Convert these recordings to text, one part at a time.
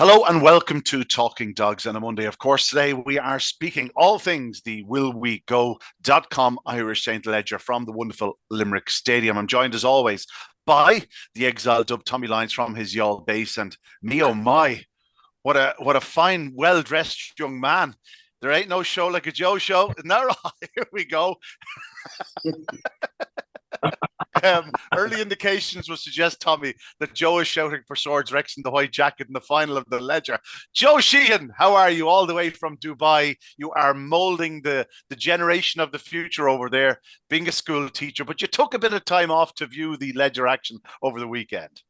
Hello and welcome to Talking Dogs on a Monday. Of course, today we are speaking all things the willwego.com Irish Saint Ledger from the wonderful Limerick Stadium. I'm joined as always by the exiled dub Tommy Lyons from his Youghal base, and me oh my, what a fine, well-dressed young man. There ain't no show like a Joe show. Isn't that right? Here we go. Early indications would suggest, Tommy, that Joe is shouting for Swords Rex in the white jacket in the final of the Ledger. Joe Sheahan, how are you? All the way from Dubai. You are moulding the generation of the future over there, being a school teacher, but you took a bit of time off to view the Ledger action over the weekend.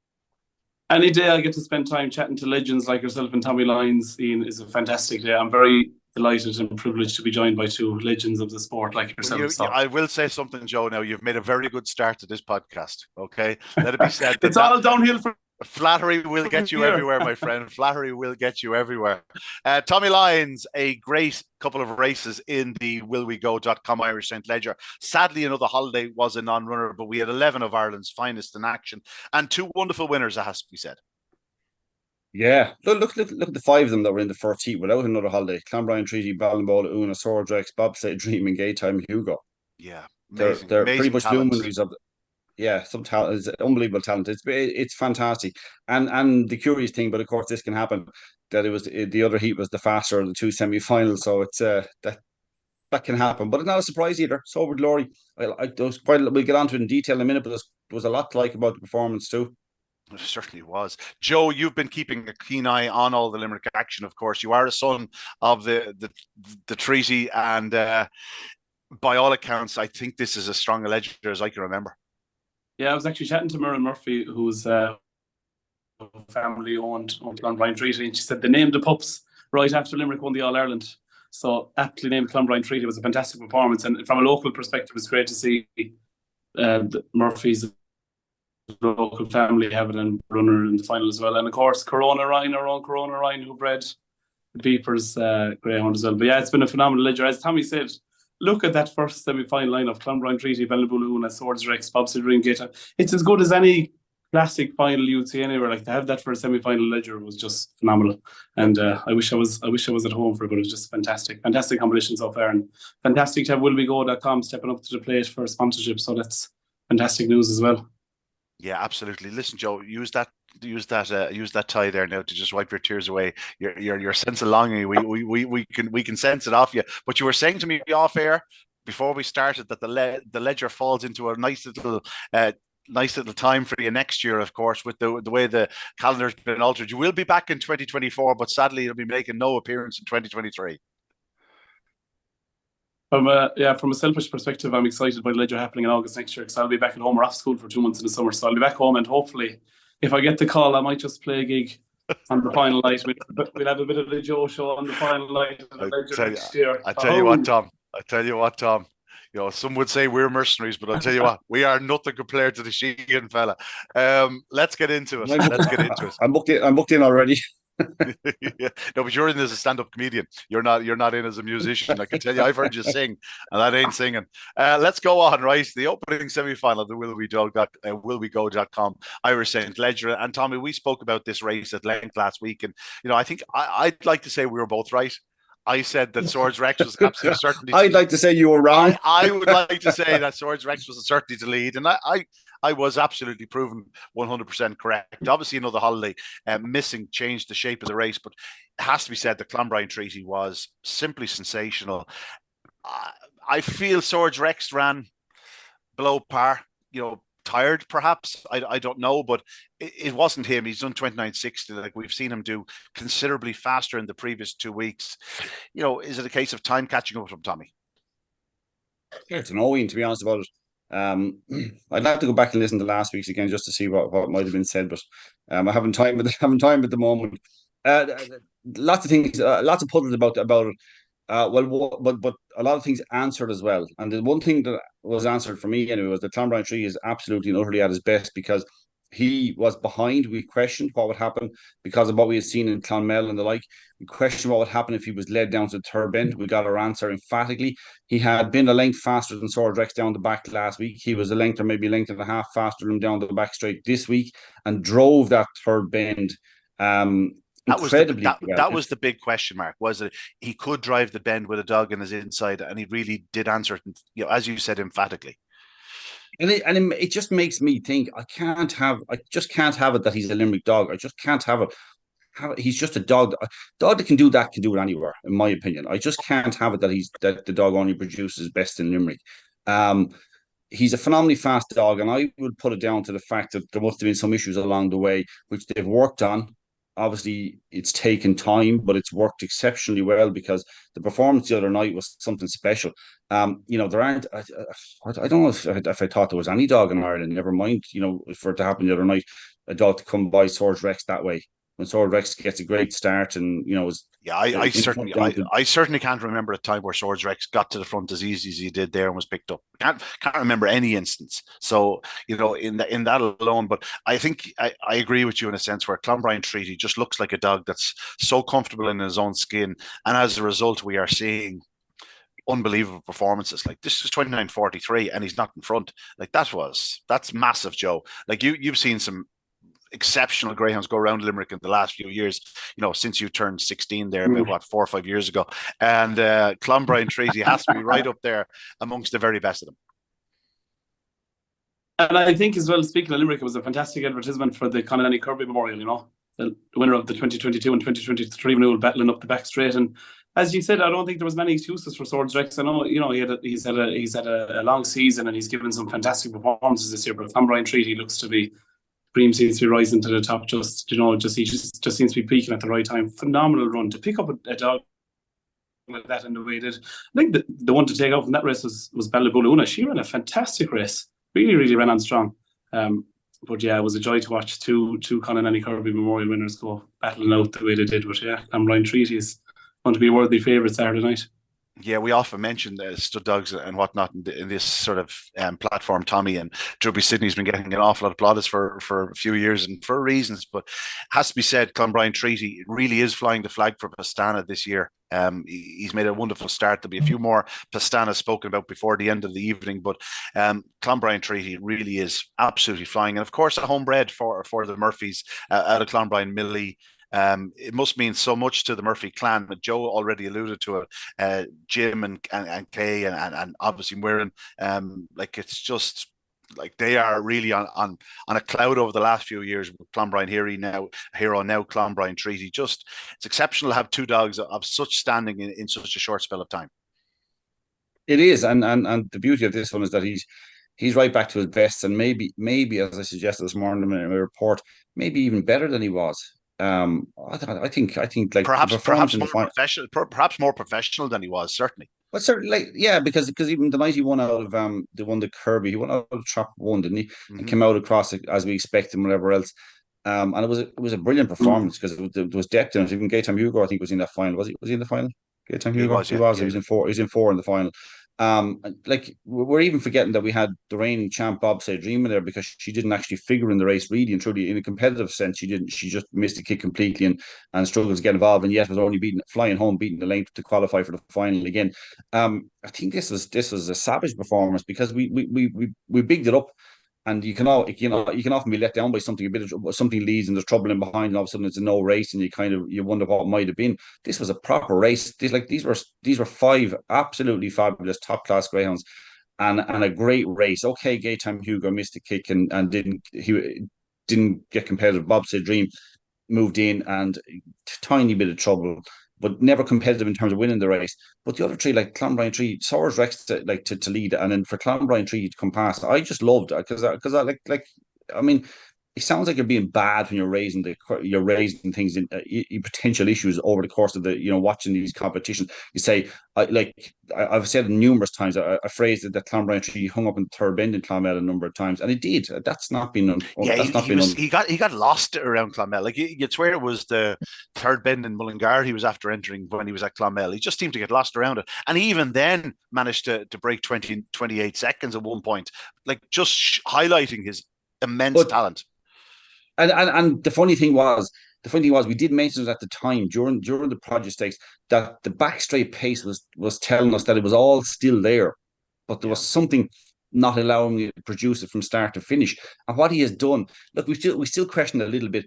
Any day I get to spend time chatting to legends like yourself and Tommy Lyons, Ian, is a fantastic day. I'm very delighted and privileged to be joined by two legends of the sport like yourself. I will say something, Joe. Now, you've made a very good start to this podcast. Okay, let it be said. It's all downhill from flattery will get you everywhere, my friend. Flattery will get you everywhere. Tommy Lyons, a great couple of races in the willwego.com Irish Saint Ledger. Sadly, another holiday was a non-runner, but we had 11 of Ireland's finest in action and two wonderful winners, it has to be said. Yeah, look at the five of them that were in the first heat without another holiday. Clonmel, Treaty, Ballinbola, Una, Swords Rex, Bobsleigh, Dream, and Gaytime, Hugo. Yeah, amazing, they're pretty much luminaries of. Yeah, some talent. It's unbelievable talent. It's fantastic. And the curious thing, but of course this can happen, that it was the other heat was the faster of the two semi-finals, so it's that can happen. But it's not a surprise either. Sober glory. We'll get onto it in detail in a minute, but there was a lot to like about the performance too. It certainly was. Joe, you've been keeping a keen eye on all the Limerick action, of course. You are a son of the treaty, and by all accounts, I think this is as strong a ledger as I can remember. Yeah, I was actually chatting to Muriel Murphy, who's family-owned Clonmel Treaty, and she said they named the pups right after Limerick won the All-Ireland. So aptly named Clonmel Treaty. Was a fantastic performance, and from a local perspective, it's great to see Murphy's local family having a runner in the final as well. And of course, Corona Ryan, who bred the Beepers Greyhound as well. But yeah, it's been a phenomenal Ledger. As Tommy said, look at that first semi-final line of Clonmel Treaty, Ballinbola, Swords Rex, Bobsleigh, Dream, Gaytime. It's as good as any classic final you'd see anywhere. Like, to have that for a semi-final Ledger was just phenomenal. And I wish I was at home for it, but it was just fantastic competition so far, and fantastic to have willwego.com stepping up to the plate for sponsorship. So that's fantastic news as well. Yeah, absolutely. Listen, Joe, use that tie there now to just wipe your tears away. Your sense of longing. We can sense it off you. But you were saying to me off air before we started that the Ledger falls into a nice little time for you next year, of course, with the way the calendar's been altered. You will be back in 2024, but sadly you'll be making no appearance in 2023. From a selfish perspective, I'm excited by the Ledger happening in August next year, because I'll be back at home or off school for 2 months in the summer. So I'll be back home, and hopefully, if I get the call, I might just play a gig on the final night. We'll have a bit of the Joe show on the final night of the Ledger next year. I tell you what, Tom. You know, some would say we're mercenaries, but I'll tell you what, we are nothing compared to the Sheahan fella. Let's get into it. I'm booked in already. Yeah. No, but you're in as a stand-up comedian. You're not in as a musician. I can tell you, I've heard you sing, and that ain't singing. Let's go on, right? The opening semi-final of the willwego.com Irish Saint Ledger. And Tommy, we spoke about this race at length last week, and I think I'd like to say we were both right. I said that Swords Rex was absolutely certainty. I'd like to say you were wrong. I would like to say that Swords Rex was a certainty to lead, and I was absolutely proven 100% correct. Obviously, another holiday missing changed the shape of the race, but it has to be said that Clonmel Treaty was simply sensational. I feel Swords Rex ran below par. Tired perhaps, I don't know, but it wasn't him. He's done 29.60, like we've seen him do considerably faster in the previous 2 weeks. Is it a case of time catching up from Tommy? Yeah, it's an Owen, to be honest about it. I'd like to go back and listen to last week's again just to see what might have been said, but I haven't time at the moment. Lots of things, lots of puzzles about it. But a lot of things answered as well. And the one thing that was answered for me anyway was that Clonmel Treaty is absolutely and utterly at his best, because he was behind. We questioned what would happen because of what we had seen in Clonmel and the like. We questioned what would happen if he was led down to the third bend. We got our answer emphatically. He had been a length faster than Swords Rex down the back last week. He was a length or maybe a length and a half faster than him down the back straight this week, and drove that third bend incredibly well. That was the big question mark. Was it he could drive the bend with a dog in his inside, and he really did answer it, as you said, emphatically. And it just makes me think I just can't have it that he's a Limerick dog. I just can't have it. He's just a dog. A dog that can do it anywhere, in my opinion. I just can't have it that the dog only produces best in Limerick. He's a phenomenally fast dog, and I would put it down to the fact that there must have been some issues along the way, which they've worked on. Obviously, it's taken time, but it's worked exceptionally well because the performance the other night was something special. There aren't. I don't know if I thought there was any dog in Ireland. Never mind, for it to happen the other night, a dog to come by Swords Rex that way. When Sword Rex gets a great start, and I certainly can't remember a time where Swords Rex got to the front as easy as he did there and was picked up. Can't remember any instance. So in that alone, but I think I agree with you in a sense where Clonbrien Treaty just looks like a dog that's so comfortable in his own skin, and as a result, we are seeing unbelievable performances. Like this is 29.43 and he's not in front. Like that's massive, Joe. Like you've seen some exceptional greyhounds go around Limerick in the last few years, since you turned 16 there, about 4 or 5 years ago. And Clonbrien Treaty has to be right up there amongst the very best of them. And I think as well, speaking of Limerick, it was a fantastic advertisement for the Connelly Kirby Memorial, the winner of the 2022 and 2023 renewal, battling up the back straight. And as you said, I don't think there was many excuses for Swords Rex. I know, he's had a long season and he's given some fantastic performances this year, but Clonbrien Treaty looks to be Cream seems to be rising to the top. He just seems to be peaking at the right time. Phenomenal run to pick up a dog like that in the way he did. I think the one to take out from that race was Ballabuluna. She ran a fantastic race. Really, really ran on strong. But yeah, it was a joy to watch two Connelly Kirby Memorial winners go battling out the way they did. But yeah, Clonbrien Treaty is going to be a worthy favourite Saturday night. Yeah, we often mention stud dogs and whatnot in this sort of platform. Tommy and Druby Sydney's been getting an awful lot of plaudits for a few years and for reasons, but it has to be said, Clonbrien Treaty really is flying the flag for Pastana this year. He's made a wonderful start. There'll be a few more Pastanas spoken about before the end of the evening, but Clonbrien Treaty really is absolutely flying. And of course, a homebred for the Murphys out of Clonbrien Millie. It must mean so much to the Murphy clan. Joe already alluded to it. Jim and Kay and obviously Muireann. It's just like they are really on a cloud over the last few years with Clonbrien Hero now Clonbrien Treaty. Just it's exceptional to have two dogs of such standing in such a short spell of time. It is, and the beauty of this one is that he's right back to his best, and maybe as I suggested this morning in my report, maybe even better than he was. I think like perhaps more professional than he was, certainly. But certainly, because even the night he won out of the Kirby, he won out of Trap 1, didn't he? Mm-hmm. And came out across it as we expected and whatever else. And it was a brilliant performance because there was depth in it. Even Gaytime Hugo, I think, was in that final. Was he in the final? Gaytime Hugo, he was. He was in four. He was in four in the final. We're even forgetting that we had the reigning champ Bobsleigh Dream in there because she didn't actually figure in the race really and truly in a competitive sense. She just missed the kick completely and struggled to get involved, and yet was only flying home beating the length to qualify for the final again. I think this was a savage performance because we bigged it up. And you can often be let down by something something leads and there's trouble in behind, and all of a sudden it's a no race, and you wonder what it might have been. This was a proper race. These were 5 absolutely fabulous top class greyhounds, and a great race. Okay, Gaytime Hugo missed a kick and didn't get competitive. Bobsleigh Dream moved in and tiny bit of trouble, but never competitive in terms of winning the race. But the other three, like Clonbrien Treaty, Swords Rex to lead, and then for Clonbrien Treaty to come past, I just loved it because I mean, it sounds like you're being bad when you're raising things in potential issues over the course of the watching these competitions. You say I've said numerous times I phrased it that Clonbrien Treaty hung up in the third bend in Clonmel a number of times, and it did. That's not been he got lost around Clonmel. Like you'd swear it was the third bend in Mullingar he was after entering when he was at Clonmel. He just seemed to get lost around it, and he even then managed to break 28 seconds at one point, like just highlighting his immense talent. And the funny thing was, we did mention it at the time during the Produce Stakes that the back straight pace was telling us that it was all still there, but there was something not allowing you to produce it from start to finish. And what he has done, look, we still question a little bit.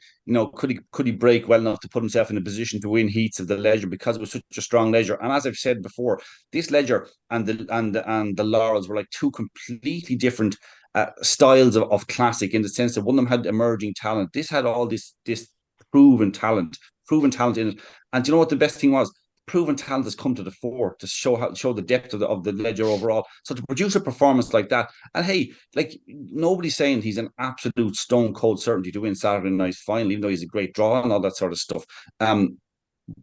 Could he break well enough to put himself in a position to win heats of the Leger because it was such a strong Leger? And as I've said before, this Leger and the Laurels were like two completely different styles of classic, in the sense that one of them had emerging talent. This had all this proven talent in it. And do you know what the best thing was? Proven talent has come to the fore to show the depth of the Leger overall. So to produce a performance like that, and hey, like, nobody's saying he's an absolute stone cold certainty to win Saturday night's final, even though he's a great draw and all that sort of stuff.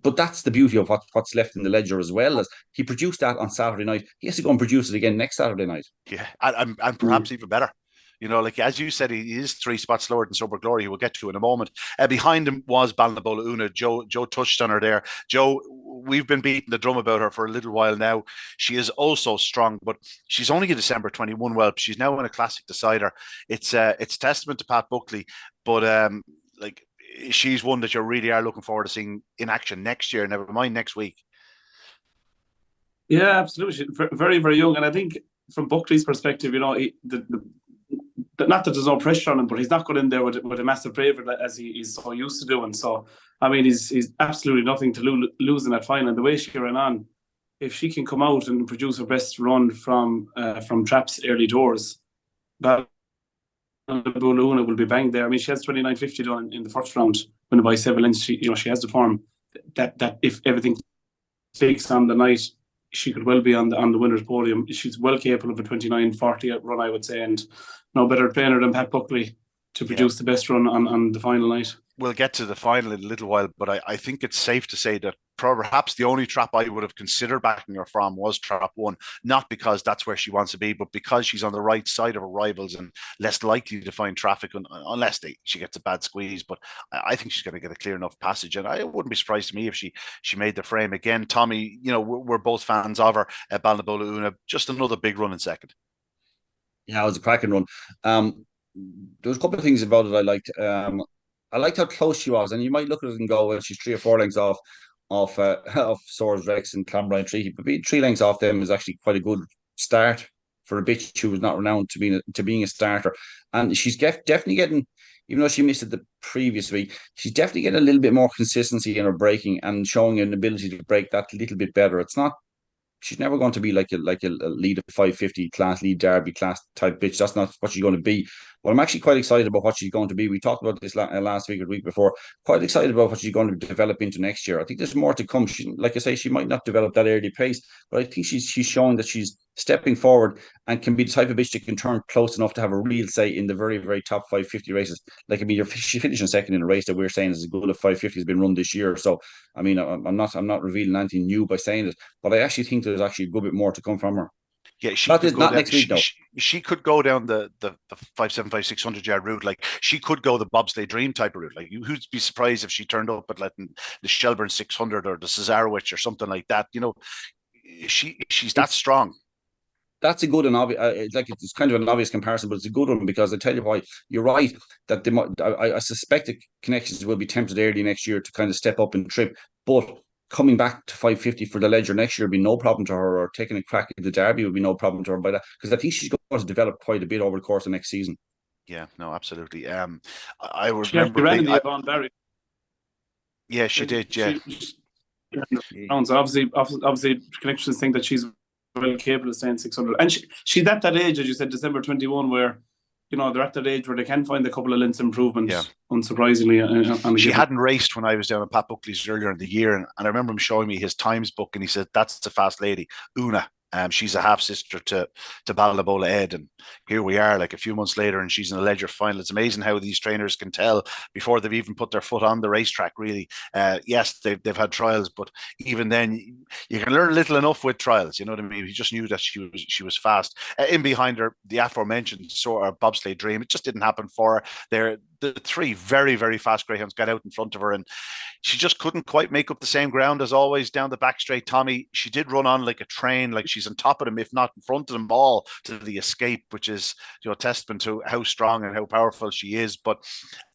But that's the beauty of what's left in the Leger, as well as he produced that on Saturday night. He has to go and produce it again next Saturday night. Yeah, and perhaps even better. Like as you said, he is 3 spots lower than Sober Glory. We'll get to in a moment. Behind him was Balnabola Una. Joe touched on her there. Joe, we've been beating the drum about her for a little while now. She is also strong, but she's only a December 21 whelp. She's now in a classic decider. It's testament to Pat Buckley, but like, she's one that you really are looking forward to seeing in action next year. Never mind next week. Yeah, absolutely. She's very, very young, and I think from Buckley's perspective, not that there's no pressure on him, but he's not going in there with a massive favourite as he's so used to doing. So, I mean, he's absolutely nothing to lose in that final. And the way she ran on, if she can come out and produce her best run from traps early doors, Balnabola Una will be banged there. I mean, she has 29.50 done in the first round, winning by 7 lengths. She has the form that if everything takes on the night, she could well be on the winner's podium. She's well capable of a 29.40 run, I would say, and no better trainer than Pat Buckley to produce the best run on the final night. We'll get to the final in a little while, but I think it's safe to say that perhaps the only trap I would have considered backing her from was trap 1, not because that's where she wants to be, but because she's on the right side of her rivals and less likely to find traffic unless she gets a bad squeeze. But I think she's going to get a clear enough passage, and I wouldn't be surprised to me if she made the frame again. Tommy, we're both fans of her. Balnabola Una, just another big run in second. Yeah, it was a cracking run. There was a couple of things about it I liked. I liked how close she was, and you might look at it and go, well, she's 3 or 4 lengths off Swords Rex and Clonmel Treaty, but being 3 lengths off them is actually quite a good start for a bitch who was not renowned to being a starter. And she's definitely getting, even though she missed it the previous week, she's definitely getting a little bit more consistency in her breaking and showing an ability to break that little bit better. She's never going to be like a lead of 550 class, lead Derby class type bitch. That's not what she's going to be. But I'm actually quite excited about what she's going to be. We talked about this last week or the week before. Quite excited about what she's going to develop into next year. I think there's more to come. Like I say, she might not develop that early pace, but I think she's showing that she's stepping forward and can be the type of bitch that can turn close enough to have a real say in the very, very top 550 races. Like, I mean, she's finishing second in a race that we're saying is as good as 550 has been run this year. So, I mean, I'm not revealing anything new by saying it, but I actually think there's actually a good bit more to come from her. Yeah, she could go down the 575 600 yard route. Like, she could go the bobsleigh dream type of route. Like, who'd be surprised if she turned up at the Shelbourne 600 or the Cesarewitch or something like that? She's that strong. That's a good and obvious. It's kind of an obvious comparison, but it's a good one, because I tell you why. You're right that I suspect the Connections will be tempted early next year to kind of step up and trip, but coming back to 550 for the Leger next year would be no problem to her, or taking a crack at the Derby would be no problem to her by that, because I think she's going to develop quite a bit over the course of next season. Yeah, no, absolutely. I remember she ran in the Yvonne Barry. Yeah, she did. Yeah. Obviously, Connections think that she's well capable of staying 600, and she's at that age, as you said, December 21, where they're at that age where they can find a couple of lengths improvements. Yeah. Unsurprisingly, she hadn't raced when I was down at Pat Buckley's earlier in the year, and I remember him showing me his times book, and he said, "That's a fast lady, Una." She's a half sister to Balnabola Ed, and here we are, like a few months later, and she's in the Leger final. It's amazing how these trainers can tell before they've even put their foot on the racetrack. Really, yes, they've had trials, but even then, you can learn little enough with trials. You know what I mean? He just knew that she was fast. In behind her, the aforementioned sort of bobsleigh dream, it just didn't happen for her. The 3 very, very fast greyhounds got out in front of her, and she just couldn't quite make up the same ground as always down the back straight. Tommy, she did run on like a train, like she's on top of them, if not in front of them all, to the escape, which is testament to how strong and how powerful she is. But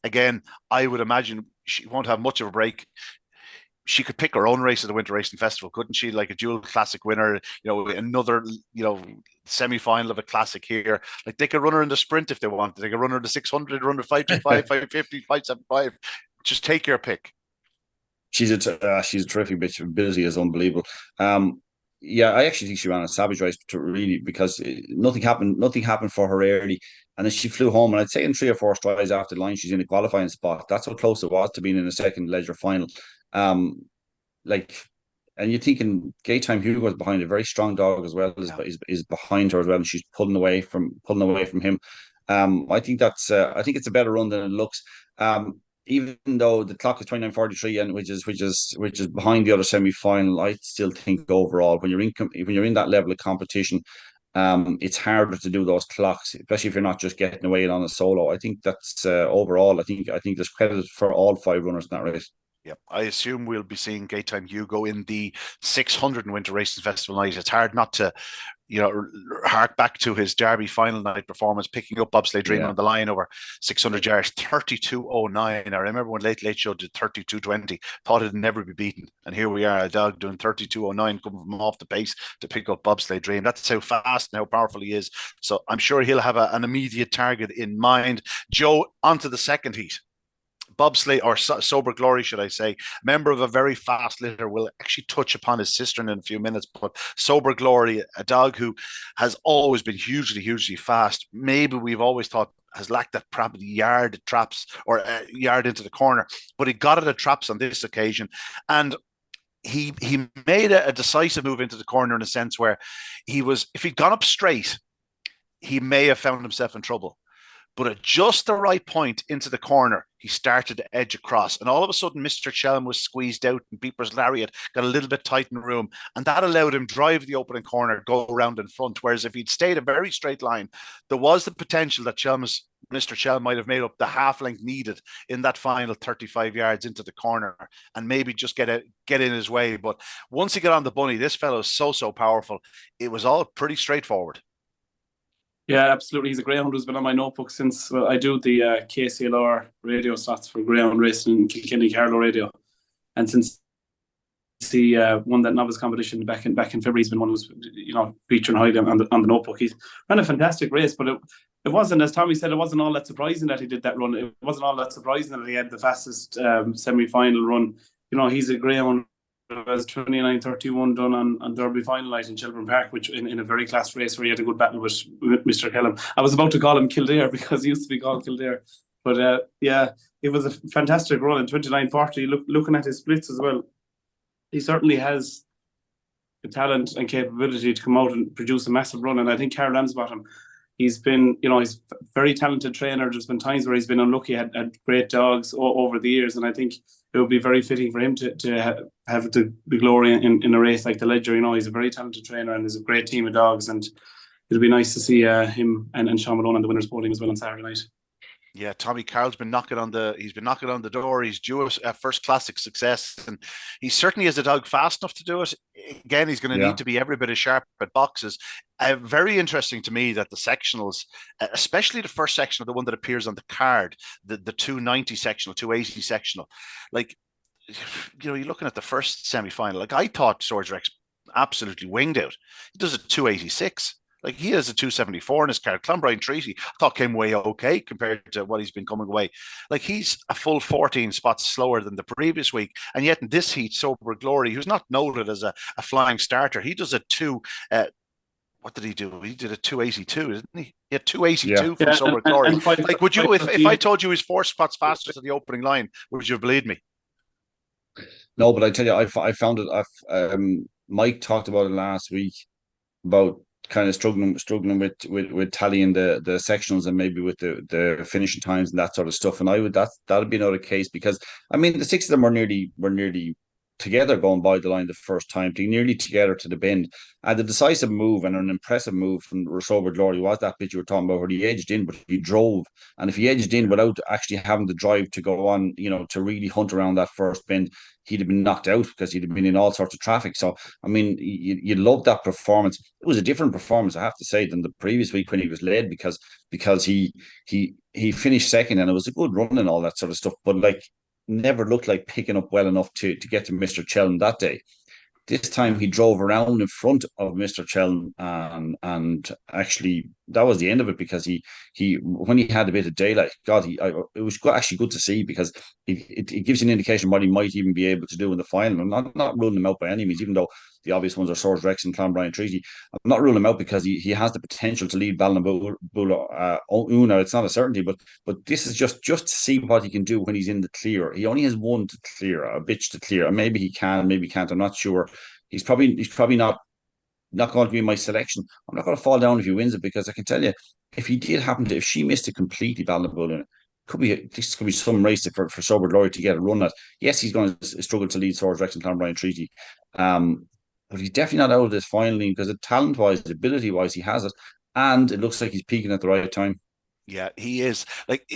again, I would imagine she won't have much of a break. she could pick her own race at the Winter Racing Festival, couldn't she? Like a dual classic winner, another, semi-final of a classic here. Like they could run her in the sprint if they wanted. They could run her in the 600, run her 525, 550, 575. Just take your pick. She's a terrific bitch. Ability is unbelievable. Yeah, I actually think she ran a savage race because nothing happened for her early, and then she flew home. And I'd say in 3 or 4 strides after the line, she's in a qualifying spot. That's how close it was to being in a second leisure final. And you're thinking Gaytime Hugo is behind a very strong dog as well, is behind her as well, and she's pulling away from him. I think it's a better run than it looks. Even though the clock is 29:43 and which is behind the other semi-final, I still think overall when you're in that level of competition, it's harder to do those clocks, especially if you're not just getting away on a solo. I think that's overall. I think there's credit for all 5 runners in that race. Yep, I assume we'll be seeing Gaytime Hugo in the 600 and Winter Racing Festival night. It's hard not to, hark back to his Derby final night performance, picking up Bobsleigh Dream on the line over 600 yards, 32.09. I remember when Late Show did 32.20, thought it'd never be beaten. And here we are, a dog doing 32.09, coming from off the pace to pick up Bobsleigh Dream. That's how fast and how powerful he is. So I'm sure he'll have an immediate target in mind. Joe, onto the second heat. Bobsleigh, or Sober Glory, should I say, member of a very fast litter. We'll actually touch upon his sister in a few minutes, but Sober Glory, a dog who has always been hugely, hugely fast. Maybe we've always thought has lacked that probably yard traps or yard into the corner, but he got it at traps on this occasion. And he made a decisive move into the corner in a sense where if he'd gone up straight, he may have found himself in trouble. But at just the right point into the corner, he started to edge across. And all of a sudden, Mr. Chelm was squeezed out and Beeper's Lariat got a little bit tight in room. And that allowed him drive the opening corner, go around in front. Whereas if he'd stayed a very straight line, there was the potential that Mr. Chelm might have made up the half length needed in that final 35 yards into the corner and maybe just get in his way. But once he got on the bunny, this fellow is so powerful. It was all pretty straightforward. Yeah, absolutely. He's a greyhound who's been on my notebook since I do the KCLR radio stats for greyhound racing in Kilkenny Carlow Radio, and since he won that novice competition back in February, he's been one who's featuring highly on the notebook. He's ran a fantastic race, but it wasn't, as Tommy said, it wasn't all that surprising that he did that run. It wasn't all that surprising that he had the fastest semi-final run. He's a greyhound as 29:31 done on Derby final night in Shelbourne Park, which in a very class race where he had a good battle with Mr. Kellum. I was about to call him Kildare because he used to be called Kildare, but it was a fantastic run in 29:40. Looking at his splits as well, he certainly has the talent and capability to come out and produce a massive run. And I think Carl Ramsbottom, he's been, he's a very talented trainer. There's been times where he's been unlucky, had great dogs over the years, and I think it would be very fitting for him to have the glory in a race like the Ledger. He's a very talented trainer and there's a great team of dogs, and it'll be nice to see him and Sean Malone on the winners' podium as well on Saturday night. Yeah, Tommy Carroll's been knocking on the door. He's due a first classic success, and he certainly is a dog fast enough to do it. Again, he's going to need to be every bit as sharp at boxes. Very interesting to me that the sectionals, especially the first sectional, the one that appears on the card, the 290 sectional, 280 sectional, like, you're looking at the first semi-final. Like, I thought Swords Rex absolutely winged out. He does a 286. Like, he has a 274 in his card. Clonbrine Treaty, I thought, came away okay compared to what he's been coming away. Like, he's a full 14 spots slower than the previous week. And yet in this heat, Sober Glory, who's not noted as a flying starter, he does a what did he do? He did a 282, didn't he? He had 282 from Sober Glory. Like, would you, if I told you he's 4 spots faster to the opening line, would you have believed me? No, but I tell you, I found it. Mike talked about it last week about kind of struggling with tallying the sectionals and maybe with the finishing times and that sort of stuff. And that'd be another case, because I mean the 6 of them were nearly together going by the line the first time, nearly together to the bend. And the decisive move and an impressive move from Sober Glory was that bit you were talking about where he edged in, but he drove. And if he edged in without actually having the drive to go on, to really hunt around that first bend, he'd have been knocked out because he'd have been in all sorts of traffic. So, I mean, you love that performance. It was a different performance, I have to say, than the previous week when he was led, because he finished second and it was a good run and all that sort of stuff. But like, never looked like picking up well enough to get to Mr. Chelm that day. This time he drove around in front of Mr. Chelm, and actually that was the end of it, because he when he had a bit of daylight, God, it was actually good to see, because it gives you an indication what he might even be able to do in the final. I'm not ruling him out by any means, even though the obvious ones are Swords Rex and Clonbrien Treaty. I'm not ruling him out because he has the potential to lead Ballinabulla Una. It's not a certainty, but this is just to see what he can do when he's in the clear. He only has one to clear, a bitch to clear, and maybe he can, maybe he can't. I'm not sure. He's probably not going to be my selection. I'm not going to fall down if he wins it, because I can tell you, if he did happen to, if she missed it completely, Ballinabulla, this could be some race for Sober Glory to get a run at. Yes, he's going to struggle to lead Swords Rex and Clonbrien Treaty, but he's definitely not out of this finally, because talent wise, ability wise, he has it, and it looks like he's peaking at the right time. Yeah, he is. Like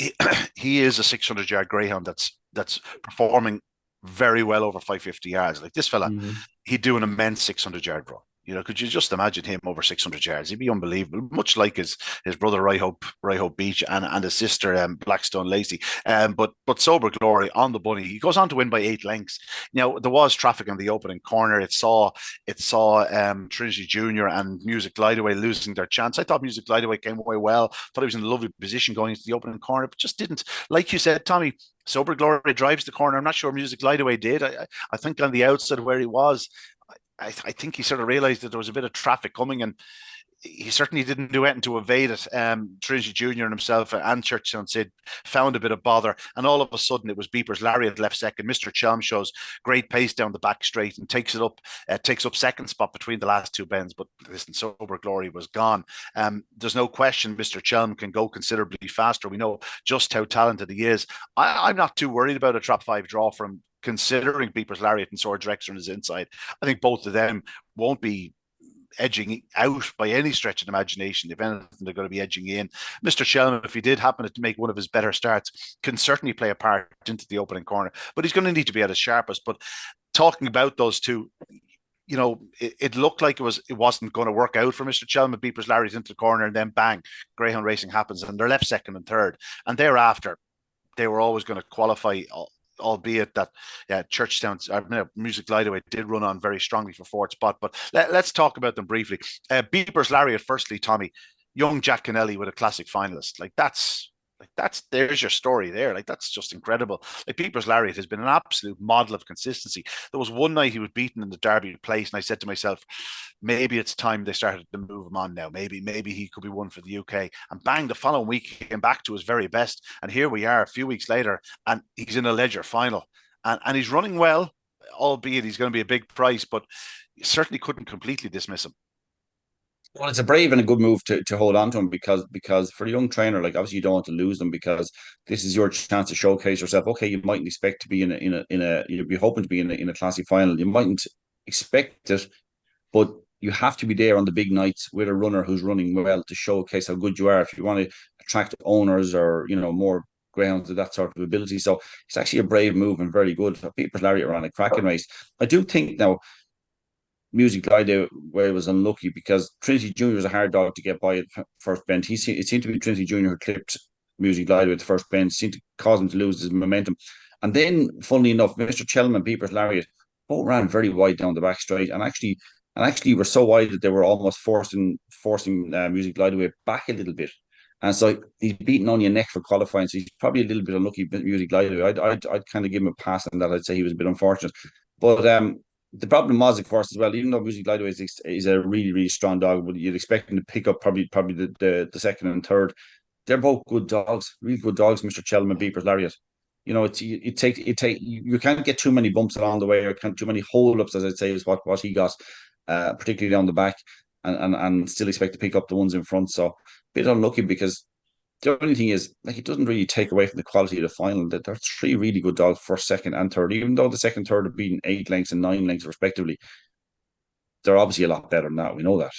he is a 600-yard greyhound that's performing very well over 550 yards. Like this fella, he'd do an immense 600-yard run. You know, could you just imagine him over 600 yards? He'd be unbelievable, much like his brother Ryhope Beach and his sister Blackstone Lacey. But Sober Glory on the bunny. He goes on to win by 8 lengths. Now there was traffic on the opening corner. It saw Trinity Junior and Music Glideaway losing their chance. I thought Music Glideaway came away well. Thought he was in a lovely position going into the opening corner, but just didn't. Like you said, Tommy, Sober Glory drives the corner. I'm not sure Music Glideaway did. I think on the outside where he was, I think he sort of realised that there was a bit of traffic coming, and he certainly didn't do anything to evade it. Trinity Junior and himself and Churchtown Sid found a bit of bother, and all of a sudden it was Beeper's Lariat left second. Mr. Chelm shows great pace down the back straight and takes up second spot between the last 2 bends. But listen, Sober Glory was gone. There's no question Mr. Chelm can go considerably faster. We know just how talented he is. I'm not too worried about a trap 5 draw from considering Beeper's Lariat and Swords Rex on his inside. I think both of them won't be edging out by any stretch of the imagination. If anything, they're going to be edging in. Mr. Shelman, if he did happen to make one of his better starts, can certainly play a part into the opening corner, but he's going to need to be at his sharpest. But talking about those two, you know, it looked like it wasn't going to work out for Mr. Chelman. Beeper's Lariat into the corner, and then bang, Greyhound racing happens, and they're left second and third. And thereafter, they were always going to qualify, albeit that Churchtown's Music Glideaway did run on very strongly for 4th spot. But let's talk about them briefly. Beeper's Lariat, firstly, Tommy, young Jack Kennelly with a classic finalist. There's your story there. Like, that's just incredible. Like, Beeper's Lariat has been an absolute model of consistency. There was one night he was beaten in the Derby place, and I said to myself, maybe it's time they started to move him on now. Maybe he could be one for the UK. And bang, the following week he came back to his very best. And here we are a few weeks later, and he's in a Ledger final. And he's running well, albeit he's going to be a big price, but you certainly couldn't completely dismiss him. Well, it's a brave and a good move to hold on to him, because for a young trainer, like, obviously you don't want to lose them, because this is your chance to showcase yourself. Okay, you mightn't expect to be you'd be hoping to be in a classic final. You mightn't expect it, but you have to be there on the big nights with a runner who's running well to showcase how good you are, if you want to attract owners or, you know, more greyhounds with that sort of ability. So it's actually a brave move and very good. Beeper's Lariat ran a cracking race. I do think now Music Glideaway was unlucky, because Trinity Junior was a hard dog to get by at first bend. It seemed to be Trinity Junior who clipped Music Glideaway at the first bend, seemed to cause him to lose his momentum. And then, funnily enough, Mr. Chelm and Beeper's Lariat both ran very wide down the back straight, and actually were so wide that they were almost forcing Music Glideaway back a little bit. And so he's beaten on your neck for qualifying, so he's probably a little bit unlucky, Music Glideaway. I'd kind of give him a pass on that. I'd say he was a bit unfortunate. But the problem was, of course, as well, even though Music Glideaway is a really, really strong dog, but you'd expect him to pick up probably the second and third. They're both good dogs, really good dogs, Mr. Chelm and Beeper's Lariat. You know, you can't get too many bumps along the way, or too many hold-ups, as I'd say, is what he got, particularly down the back, and still expect to pick up the ones in front. So a bit unlucky, because the only thing is, like, it doesn't really take away from the quality of the final. That there are 3 really good dogs, first, second, and third. Even though the second, third have beaten 8 lengths and 9 lengths respectively, they're obviously a lot better than that. We know that.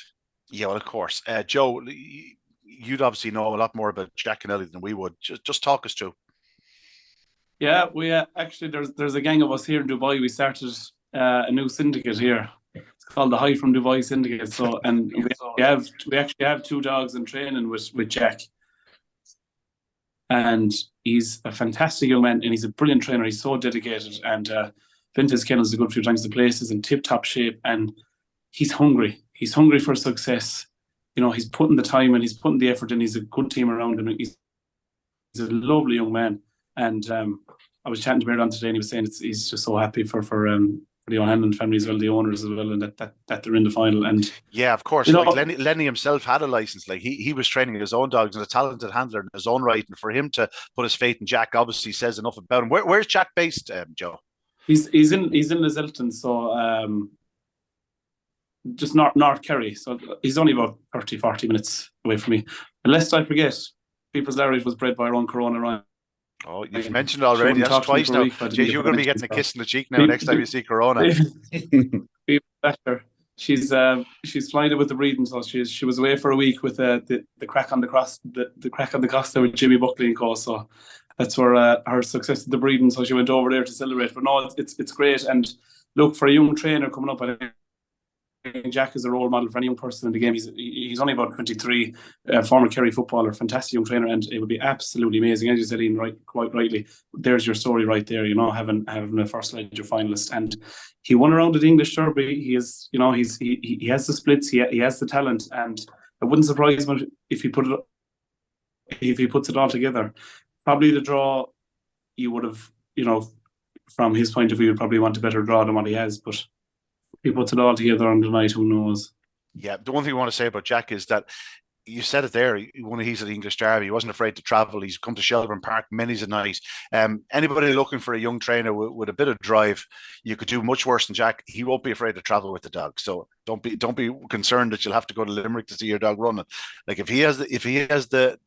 Yeah, well, of course, Joe, you'd obviously know a lot more about Jack Kennelly than we would. Just talk us through. Yeah, we actually there's a gang of us here in Dubai. We started a new syndicate here. It's called the High from Dubai Syndicate. So, and we actually have 2 dogs in training with Jack. and he's a fantastic young man, and he's a brilliant trainer. He's so dedicated, and been to his kennels a good few times. The place is in tip-top shape, and he's hungry. He's hungry for success. You know, he's putting the time and he's putting the effort in. He's a good team around him. He's a lovely young man. And I was chatting to Beardan today, and he was saying he's just so happy for the O'Hanlon family as well, the owners as well, and that they're in the final. And yeah, of course, you know, like Lenny himself had a license. Like he was training his own dogs and a talented handler in his own right. And for him to put his faith in Jack obviously says enough about him. Where's Jack based, Joe? He's in Lizelton, so just North Kerry. So he's only about 30-40 minutes away from me. And lest I forget, People's Larry was bred by our own Corona Ryan. Oh, you've mentioned it already. That's twice now. Jeez, you're going to be getting a kiss in the cheek now next time you see Corona. She's flying it with the breeding, so she was away for a week with the crack on the cross, the crack on the Costa with Jimmy Buckley and co. So that's where her success at the breeding. So she went over there to celebrate. But no, it's great. And look, for a young trainer coming up, I think Jack is a role model for any young person in the game. He's only about 23, former Kerry footballer, fantastic young trainer, and it would be absolutely amazing. As you said, Ian, quite rightly, there's your story right there. You know, having a first ledger finalist, and he won around at the English Derby. He is, you know, he has the splits, he has the talent, and it wouldn't surprise me if he puts it all together. Probably the draw, you would have, you know, from his point of view, would probably want a better draw than what he has, but if he puts it all together on the night, who knows? Yeah, the one thing I want to say about Jack is that you said it there. He's at the English Derby. He wasn't afraid to travel. He's come to Shelbourne Park many's a night. Anybody looking for a young trainer with a bit of drive, you could do much worse than Jack. He won't be afraid to travel with the dog. So don't be concerned that you'll have to go to Limerick to see your dog running. Like if he has the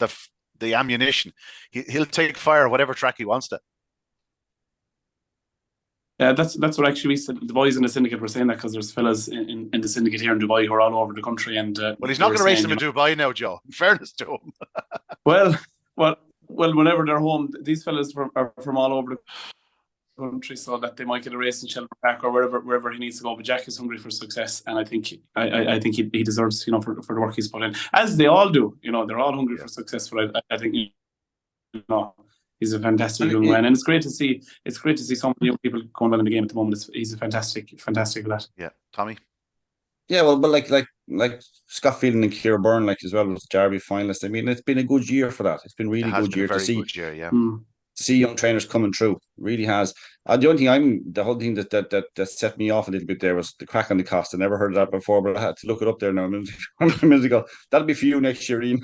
ammunition, he'll take fire whatever track he wants to. That's what actually the boys in the syndicate were saying, that because there's fellas in the syndicate here in Dubai who are all over the country, and well, he's not going to race them in Dubai now, Joe. In fairness to him. well, whenever they're home, these fellas are from all over the country, so that they might get a race in Shelbourne Park or wherever he needs to go. But Jack is hungry for success, and I think he deserves, you know, for the work he's put in, as they all do. You know, they're all hungry for success. But I think, you know, he's a fantastic young man, and it's great to see so many young people going well in the game at the moment. He's a fantastic lad. Yeah, Tommy. Yeah, well, but like Scott Phelan and Ciara Byrne, like as well as Derby finalist. I mean, it's been a good year for that. It's been really good year to see. Good year, yeah. To see young trainers coming through, really has. The only thing the whole thing that set me off a little bit there was the crack on the Costa. I never heard of that before, but I had to look it up there now a minute ago. That'll be for you next year, Ian.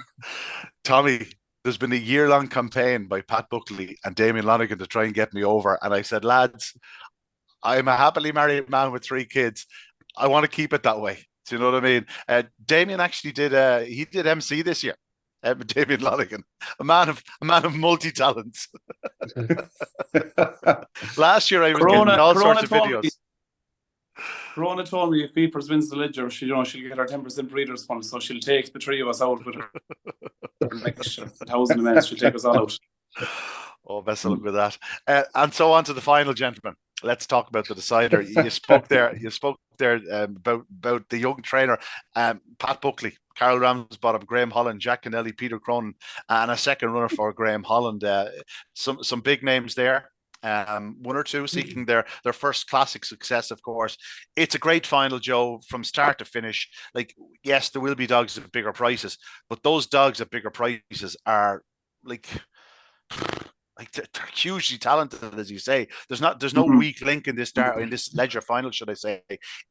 Tommy, there's been a year-long campaign by Pat Buckley and Damien Lonigan to try and get me over. And I said, lads, I'm a happily married man with 3 kids. I want to keep it that way. Do you know what I mean? Damien actually did MC this year. Damien Lonigan, a man of multi-talents. Last year I was getting all sorts of videos. Corona told me if Beepers wins the Ledger, she'll get her 10% breeders fund, so she'll take the 3 of us out with her. Like 1,000 events, she'll take us all out. Oh, best of luck with that. And so on to the final, gentlemen. Let's talk about the decider. You spoke there about the young trainer, Pat Buckley, Carol Ramsbottom, Graham Holland, Jack Kennelly, Peter Cronin, and a second runner for Graham Holland. Some big names there. 1 or 2 seeking their first classic success, of course. It's a great final, Joe, from start to finish. Like, yes, there will be dogs at bigger prices, but those dogs at bigger prices are like they're hugely talented, as you say. There's no weak link in this Ledger final, should I say.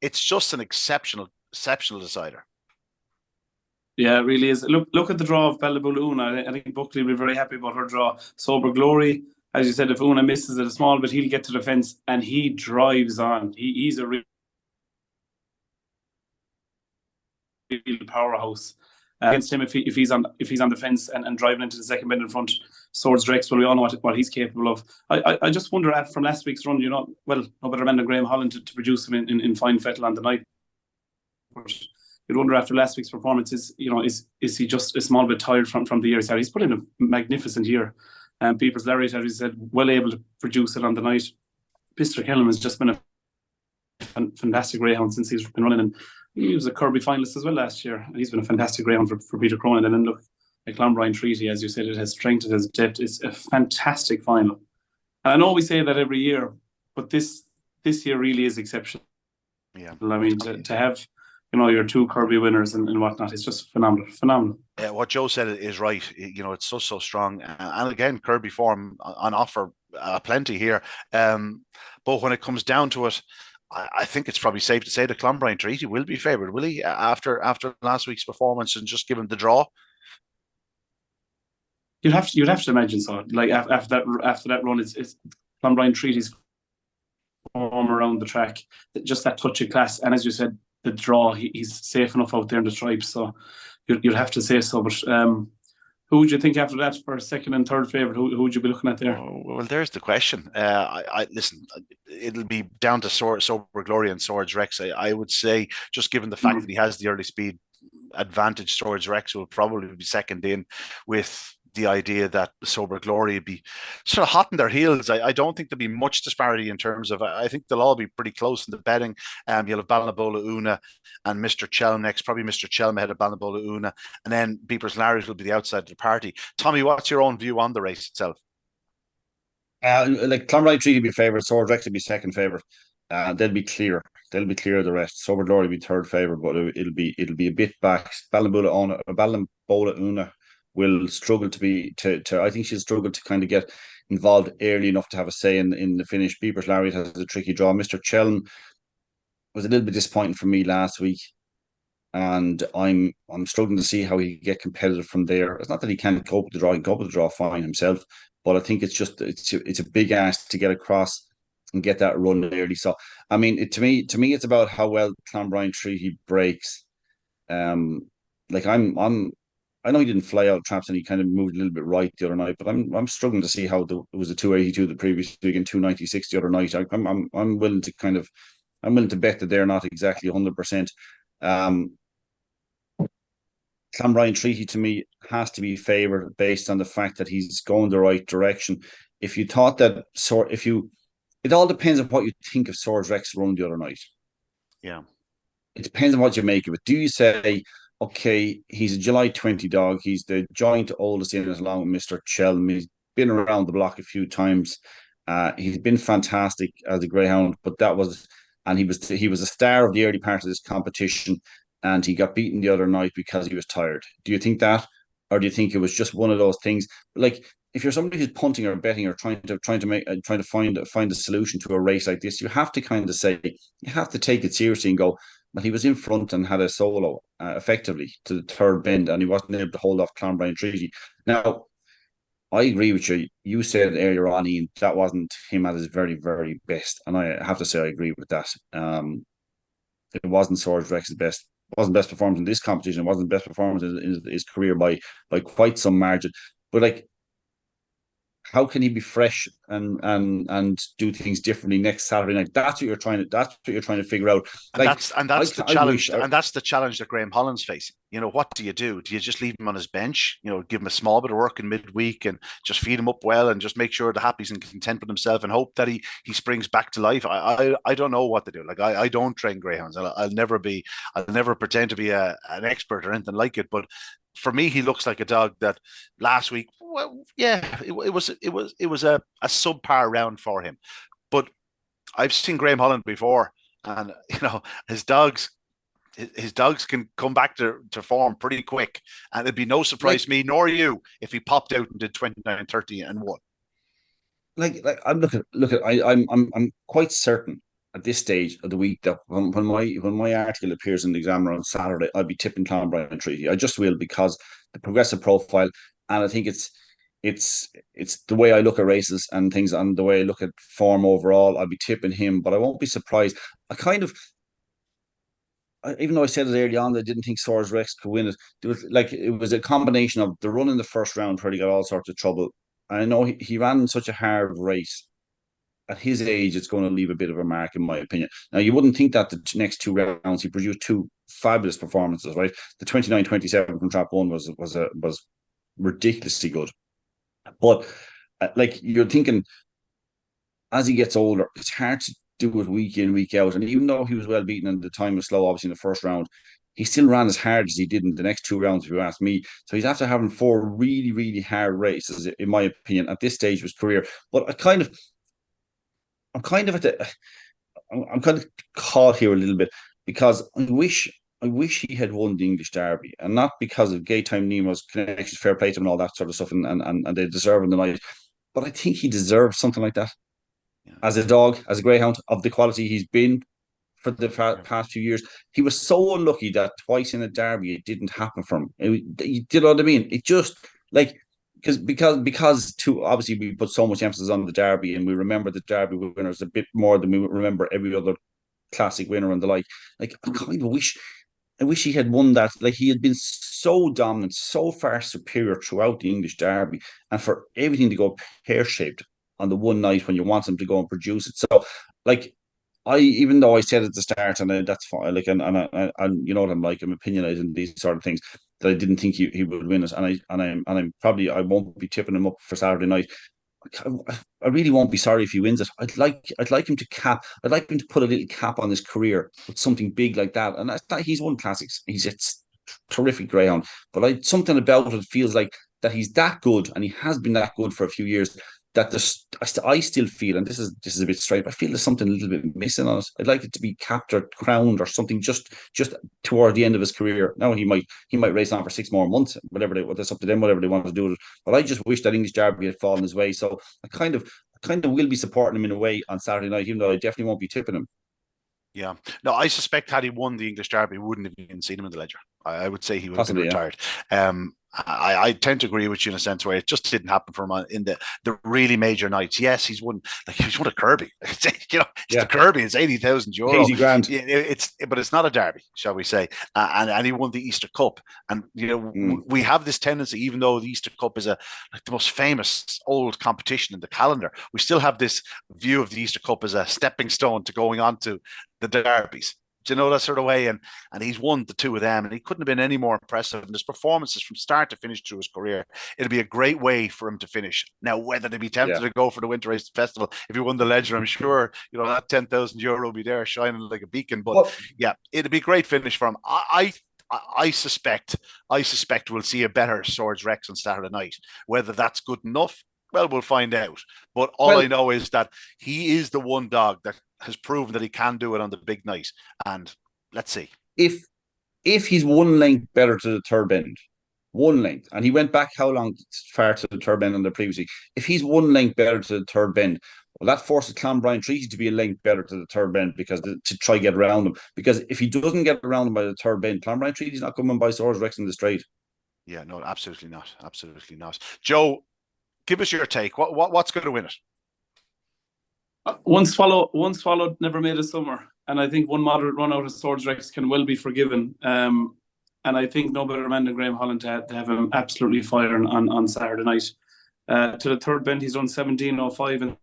It's just an exceptional decider. Yeah, it really is. Look at the draw of Bella Una. I think Buckley will be very happy about her draw. Sober Glory, as you said, if Una misses it a small bit, he'll get to the fence and he drives on. He's a real powerhouse. Against him, if he's on the fence and driving into the second bend in front, Swords Rex, well, we all know what he's capable of. I just wonder, from last week's run, you know, well, no better man than Graham Holland to produce him in fine fettle on the night. But you'd wonder after last week's performance, is he just a small bit tired from the year? He's put in a magnificent year. People's Larry, as he said, well able to produce it on the night. Mr. Kellam has just been a fantastic greyhound since he's been running, and he was a Kirby finalist as well last year, and he's been a fantastic greyhound for Peter Cronin. And then look, the Clonmel Treaty, as you said, it has strength, it has depth. It's a fantastic final. And I know we say that every year, but this year really is exceptional. Yeah. I mean, to have, your two Kirby winners and whatnot, it's just phenomenal. What Joe said is right. It's so strong. And again, Kirby form on offer plenty here. But when it comes down to it, I think it's probably safe to say the Clonmel Treaty will be favoured, will he? After last week's performance and just give him the draw. You'd have to imagine so. Like after that run, it's Clonmel Treaty's form around the track, just that touch of class. And as you said, the draw, he's safe enough out there in the stripes. So you'd have to say so. But who would you think after that for second and third favourite? Who would you be looking at there? Oh, well, there's the question. I listen. It'll be down to Sober Glory and Swords Rex. I would say, just given the fact that he has the early speed advantage, Swords Rex will probably be second in, with the idea that Sober Glory would be sort of hot in their heels. I don't think there'll be much disparity in terms of, I think they'll all be pretty close in the betting. You'll have Balnabola Una and Mr. Chelm next, probably Mr. Chelm ahead of Balnabola Una, and then Beepers Larry's will be the outside of the party. Tommy, what's your own view on the race itself? Like Clonmel Treaty be favourite, Swords Rex will be second favourite. They'll be clear. They'll be clear of the rest. Sober Glory will be third favourite, but it'll be a bit back. Balnabola Una will struggle to I think she'll struggle to kind of get involved early enough to have a say in the finish. Beepers Larry has a tricky draw. Mr. Chelm was a little bit disappointing for me last week, and I'm struggling to see how he can get competitive from there. It's not that he can't cope with the draw; he can cope with the draw fine himself, but I think it's a big ask to get across and get that run early. So I mean, to me, it's about how well Clonmel Treaty breaks. I know he didn't fly out traps and he kind of moved a little bit right the other night, but I'm struggling to see how it was a 282 the previous week and 296 the other night. I'm willing to bet that they're not exactly 100%. Clonmel Treaty to me has to be favoured based on the fact that he's going the right direction. If you thought that it all depends on what you think of Swords Rex run the other night. Yeah, it depends on what you make of it. Do you say, okay, he's a July 20 dog. He's the joint oldest in it along with Mr. Chelm. He's been around the block a few times. He's been fantastic as a Greyhound, but he was a star of the early part of this competition, and he got beaten the other night because he was tired. Do you think that? Or do you think it was just one of those things? Like, if you're somebody who's punting or betting or trying to find a solution to a race like this, you have to kind of say, you have to take it seriously and go, but he was in front and had a solo effectively to the third bend, and he wasn't able to hold off Clonmel Treaty. Now, I agree with you. You said earlier on, Ian, that wasn't him at his very, very best, and I have to say I agree with that. It wasn't Swords Rex's best. It wasn't best performance in this competition. It wasn't best performance in his career by quite some margin. But like, how can he be fresh and do things differently next Saturday night? That's what you're trying to figure out. And that's the challenge. And that's the challenge that Graham Holland's facing. What do you do? Do you just leave him on his bench? Give him a small bit of work in midweek and just feed him up well and just make sure the happy's and content with himself and hope that he springs back to life? I don't know what to do. Like, I don't train greyhounds. I'll never pretend to be an expert or anything like it. But for me, he looks like a dog that last week, well, yeah, it was a subpar round for him. But I've seen Graham Holland before, and his dogs can come back to form pretty quick, and it'd be no surprise to me nor you if he popped out and did 29-30 and won. I'm quite certain at this stage of the week that when my article appears in the Examiner on Saturday, I'll be tipping Clonmel Treaty. I just will, because the progressive profile, and I think it's the way I look at races and things, and the way I look at form overall. I'll be tipping him, but I won't be surprised. Even though I said it early on that I didn't think Swords Rex could win it, it was a combination of the run in the first round where he got all sorts of trouble. And I know he ran such a hard race. At his age, it's going to leave a bit of a mark, in my opinion. Now, you wouldn't think that the next two rounds he produced two fabulous performances, right? The 29-27 from Trap 1 was ridiculously good. But you're thinking, as he gets older, it's hard to do it week in, week out. And even though he was well beaten and the time was slow, obviously in the first round, he still ran as hard as he did in the next 2 rounds, if you ask me. So he's after having 4 really, really hard races, in my opinion, at this stage of his career. But I'm kind of caught here a little bit, because I wish he had won the English Derby, and not because of Gaytime Nemo's connections, fair play to him, and all that sort of stuff, and they deserve him the night. But I think he deserves something like that. Yeah. As a dog, as a greyhound of the quality he's been for the past few years, he was so unlucky that twice in a derby it didn't happen for him. You know what I mean? It just like because obviously we put so much emphasis on the derby, and we remember the derby winners a bit more than we remember every other classic winner and the like. Like, I wish he had won that. Like, he had been so dominant, so far superior throughout the English Derby, and for everything to go pear shaped on the one night when you want him to go and produce it. So, like, even though I said at the start, and that's fine, like, and you know what I'm like, I'm opinionating these sort of things, that I didn't think he would win it, and I'm probably, I won't be tipping him up for Saturday night. I really won't be sorry if he wins it. I'd like him to cap. I'd like him to put a little cap on his career with something big like that. And that's that he's won classics. He's a terrific greyhound, but something about it feels like that he's that good, and he has been that good for a few years. That I still feel, and this is a bit straight, I feel there's something a little bit missing on it. I'd like it to be capped or crowned or something just toward the end of his career. Now he might race on for 6 more months, that's up to them, whatever they want to do with it. But I just wish that English Derby had fallen his way. So I kind of will be supporting him in a way on Saturday night, even though I definitely won't be tipping him. Yeah. No, I suspect had he won the English Derby, we wouldn't have even seen him in the Ledger. I would say he would Possibly, have been retired. I tend to agree with you in a sense where it just didn't happen for him in the really major nights. Yes, he's won a Kirby. It's the Kirby. It's €80,000. Easy grand. But it's not a derby, shall we say? And he won the Easter Cup. And we have this tendency, even though the Easter Cup is the most famous old competition in the calendar, we still have this view of the Easter Cup as a stepping stone to going on to the derbies. Do you know, that sort of way? And he's won the 2 of them, and he couldn't have been any more impressive. And his performances from start to finish through his career, it'll be a great way for him to finish. Now, whether they be tempted to go for the Winter Race Festival, if he won the Ledger, I'm sure that €10,000 will be there shining like a beacon. But it'll be a great finish for him. I suspect we'll see a better Swords Rex on Saturday night. Whether that's good enough, well, we'll find out. But all I know is that he is the one dog that has proven that he can do it on the big night. And let's see. If he's 1 length better to the third bend, 1 length, and he went back how long far to the third bend on the previously, if he's 1 length better to the third bend, well, that forces Clonmel Treaty to be a length better to the third bend, because to try get around him. Because if he doesn't get around him by the third bend, Clonmel Treaty's not coming by Swords Rex in the straight. Yeah, no, absolutely not. Absolutely not. Joe, give us your take. What's going to win it? Once swallowed, never made a summer. And I think one moderate run out of Swords Rex can well be forgiven. And I think no better man than Graham Holland to have him absolutely firing on Saturday night. To the third bend, he's done 17.05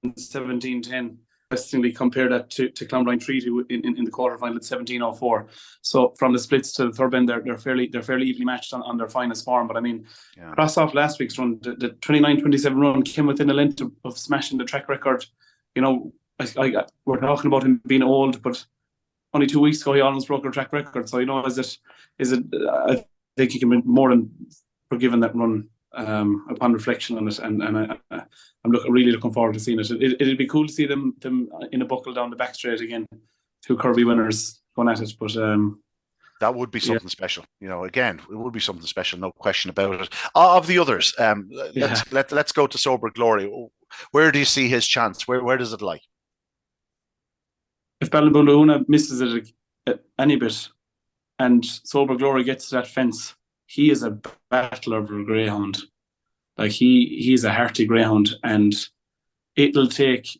and 17.10. Interestingly, compare that to Clonmel Treaty in the quarterfinal at 17.04. So from the splits to the third bend, they're fairly evenly matched on their finest form. But I mean, cross off last week's run, the 29-27 run came within a length of smashing the track record. We're talking about him being old, but only 2 weeks ago he almost broke our track record. So is it? I think he can be more than forgiven that run. Upon reflection on it, and I'm really looking forward to seeing it. It'd be cool to see them in a buckle down the back straight again, 2 Kirby winners going at it. But that would be something special. Again, it would be something special, no question about it. Of the others, let's go to Sober Glory. Where do you see his chance? Where does it lie? If Ballybulloona misses it any bit, and Sober Glory gets to that fence, he is a battler of a greyhound. Like he's a hearty greyhound, and it'll take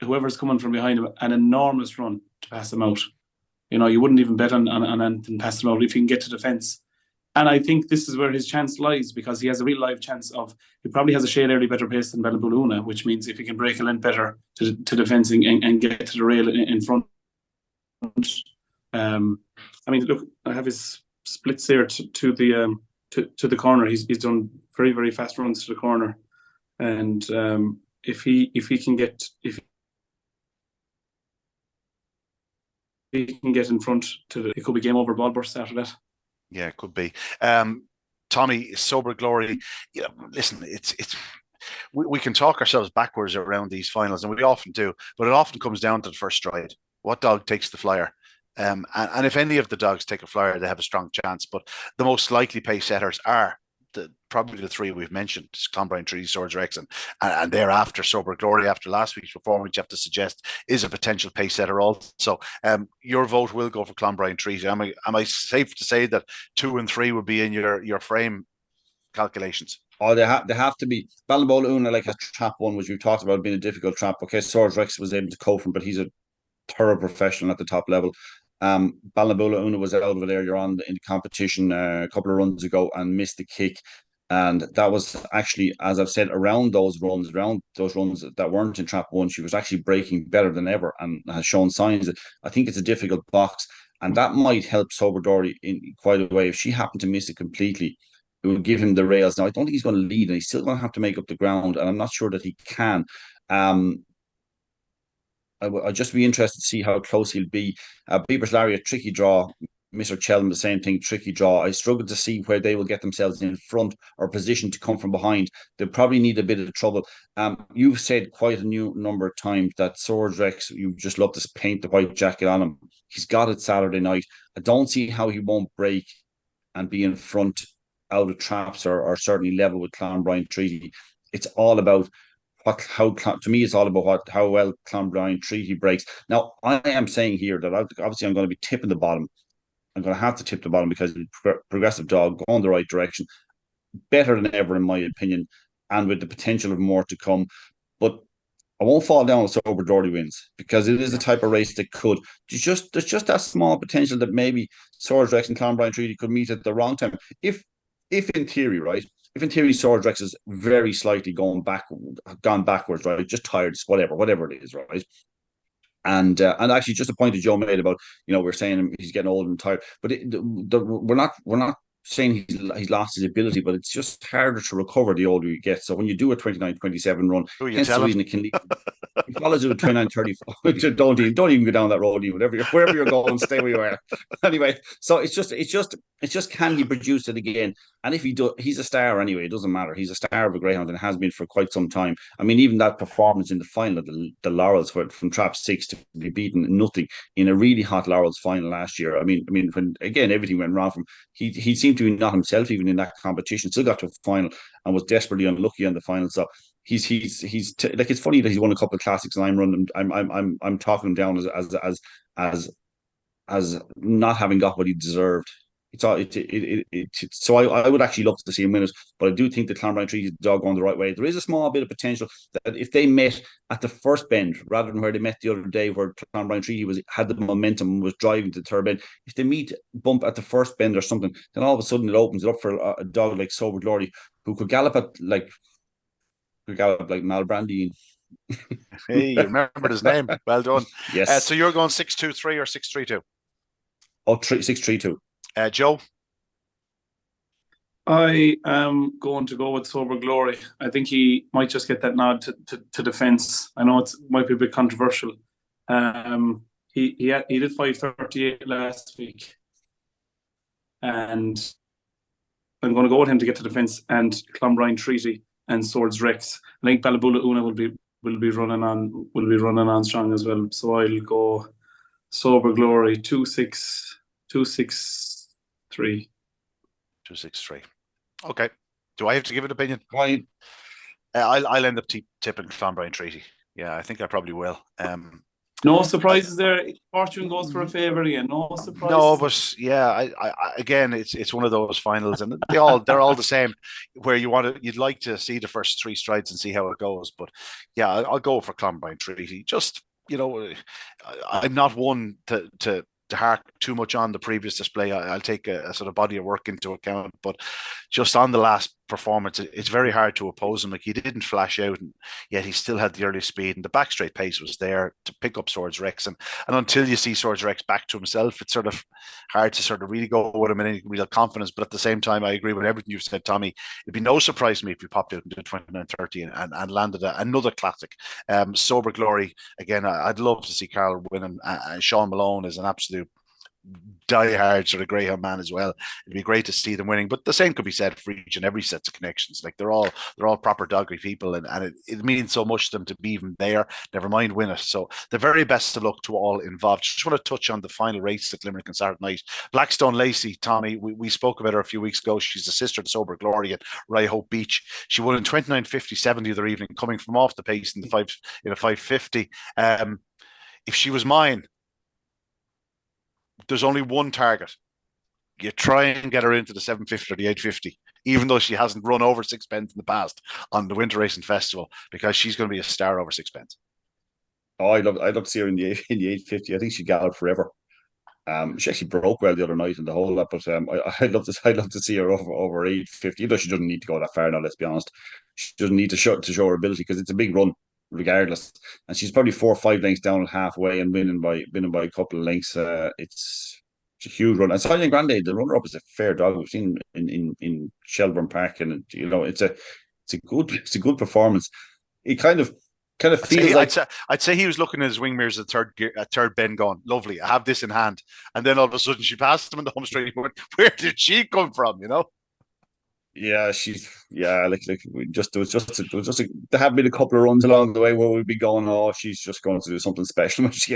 whoever's coming from behind him an enormous run to pass him out. You wouldn't even bet on anything pass him out if he can get to the fence. And I think this is where his chance lies, because he has a real live chance he probably has a shade early better pace than Ballybulloona, which means if he can break a length better to the fencing and get to the rail in front. I mean, look, I have his splits here to the corner. He's done very, very fast runs to the corner, and if he can get he can get in front, it could be game over, ball burst after that. Yeah, it could be. Tommy, Sober Glory. Listen, it's we can talk ourselves backwards around these finals, and we often do, but it often comes down to the first stride. What dog takes the flyer? And if any of the dogs take a flyer, they have a strong chance. But the most likely pace setters are probably the three we've mentioned: Clonbrine, Treaty, Swords, Rex, and thereafter Sober Glory. After last week's performance, you have to suggest is a potential pace setter also. Your vote will go for Clonbrine, Treaty. Am I safe to say that 2 and 3 would be in your frame calculations? Oh, they have to be. Ballinbola Una, like a trap one, which we talked about being a difficult trap. Okay, Swords Rex was able to cope from, but he's a thorough professional at the top level. Ballinbola Una was out of it earlier on in the competition a couple of runs ago and missed the kick. And that was actually, as I've said, around those runs that weren't in trap one, she was actually breaking better than ever and has shown signs that I think it's a difficult box. And that might help Sober Dory in quite a way. If she happened to miss it completely, it would give him the rails. Now, I don't think he's going to lead, and he's still going to have to make up the ground, and I'm not sure that he can. I'll just be interested to see how close he'll be. Beavers Larry, a tricky draw. Mr. Chelm, the same thing, tricky draw. I struggle to see where they will get themselves in front or position to come from behind. They'll probably need a bit of trouble. You've said quite a number of times that Swords Rex, you just love to paint the white jacket on him. He's got it Saturday night. I don't see how he won't break and be in front out of traps or certainly level with Clonbrine Treaty. It's all about to me, it's all about how well Clonbrine Treaty breaks. Now, I am saying here that obviously I'm going to be tipping the bottom. I'm going to have to tip the bottom because progressive dog going the right direction, better than ever in my opinion, and with the potential of more to come. But I won't fall down with Sober Dory wins because it is the type of race that could. There's just that small potential that maybe Swords Rex and Clonbrine Treaty could meet at the wrong time. If in theory, right? If in theory Swords Rex is very slightly gone backwards, right? Just tired, whatever it is, right? And actually, just a point that Joe made about, we're saying he's getting old and tired, but we're not saying he's lost his ability, but it's just harder to recover the older you get. So when you do a 29-27 run, hence the reason it can lead. He follows it with 29-35. Don't even go down that road. Wherever you're going, stay where you are. Anyway, so it's just can he produce it again? And if he does, he's a star anyway. It doesn't matter. He's a star of a Greyhound and has been for quite some time. I mean, even that performance in the final of the Laurels from Trap 6 to be beaten nothing in a really hot Laurels final last year. I mean, when again everything went wrong from he seemed to be not himself even in that competition. Still got to a final and was desperately unlucky on the final. So he's like, it's funny that he's won a couple of classics and I'm talking him down as not having got what he deserved. So I would actually love to see him win it, but I do think that Clonbrine Treaty is the dog going the right way. There is a small bit of potential that if they met at the first bend rather than where they met the other day, where Clonbrine Treaty had the momentum and was driving to the third bend, if they bump at the first bend or something, then all of a sudden it opens it up for a dog like Sober Glory who could gallop like Malbrandy. Hey, you remembered his name. Well done. Yes. So you're going 6-2-3 or 6-3-2? Oh, 6-3-2. Joe? I am going to go with Sober Glory. I think he might just get that nod to defence. I know it might be a bit controversial. He did 5:38 last week, and I'm going to go with him to get to defence and Clonbrine Treaty and Swords Rex. I think Ballinbola Una will be running on strong as well. So I'll go Sober Glory 2-6-3. 2-6-3. Okay. Do I have to give an opinion? Why? I'll end up tipping Clonbrine Treaty. Yeah, I think I probably will. No surprises there. Fortune goes for a favour again. No surprises. No, but yeah, I again, it's one of those finals, and they're all the same. Where you'd like to see the first 3 strides and see how it goes. But yeah, I'll go for Clonbrine Treaty. Just I'm not one to hark too much on the previous display. I'll take a sort of body of work into account, but just on the last performance, it's very hard to oppose him. Like, he didn't flash out, and yet he still had the early speed, and the back straight pace was there to pick up Swords Rex. And until you see Swords Rex back to himself, it's sort of hard to sort of really go with him in any real confidence. But at the same time, I agree with everything you've said, Tommy. It'd be no surprise to me if he popped out into 29-30 and landed another classic. Sober Glory, again, I'd love to see Carl winning. Sean Malone is an absolute die-hard sort of Greyhound man as well. It'd be great to see them winning, but the same could be said for each and every set of connections. Like, they're all proper doggery people, and it means so much to them to be even there, never mind win it. So the very best of luck to all involved. Just want to touch on the final race at Limerick on Saturday night. Blackstone Lacey, Tommy, we spoke about her a few weeks ago. She's the sister to Sober Glory at Rye-Hope Beach. She won in 29.57 the other evening, coming from off the pace in a 5.50. If she was mine, there's only one target. You try and get her into the 750 or the 850, even though she hasn't run over sixpence in the past on the Winter Racing Festival, because she's going to be a star over sixpence. Oh, I'd love to see her in the 850. I think she galloped forever. She actually broke well the other night in the whole lot, but I'd love to see her over 850. Though she doesn't need to go that far now. Let's be honest. She doesn't need to show her ability, because it's a big run regardless, and she's probably 4 or 5 lengths down at halfway and winning by a couple of lengths. It's a huge run. And Silent Grande, the runner up, is a fair dog. We've seen in Shelbourne Park, and it's a good performance. It kind of feels I'd say he was looking at his wing mirrors at third bend, going, lovely, I have this in hand. And then all of a sudden she passed him in the home straight. He went, where did she come from? Yeah, like there have been a couple of runs along the way where we'd be going, oh, she's just going to do something special when she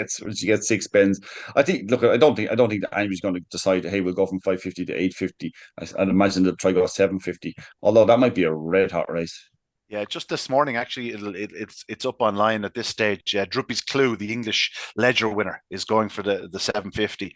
gets 6 bends. I don't think that anybody's going to decide, hey, we'll go from 550 to 850. I'd imagine they'll try to go 750. Although that might be a red hot race. Yeah, just this morning, actually, it's up online at this stage. Druppy's Clue, the English Ledger winner, is going for the 750.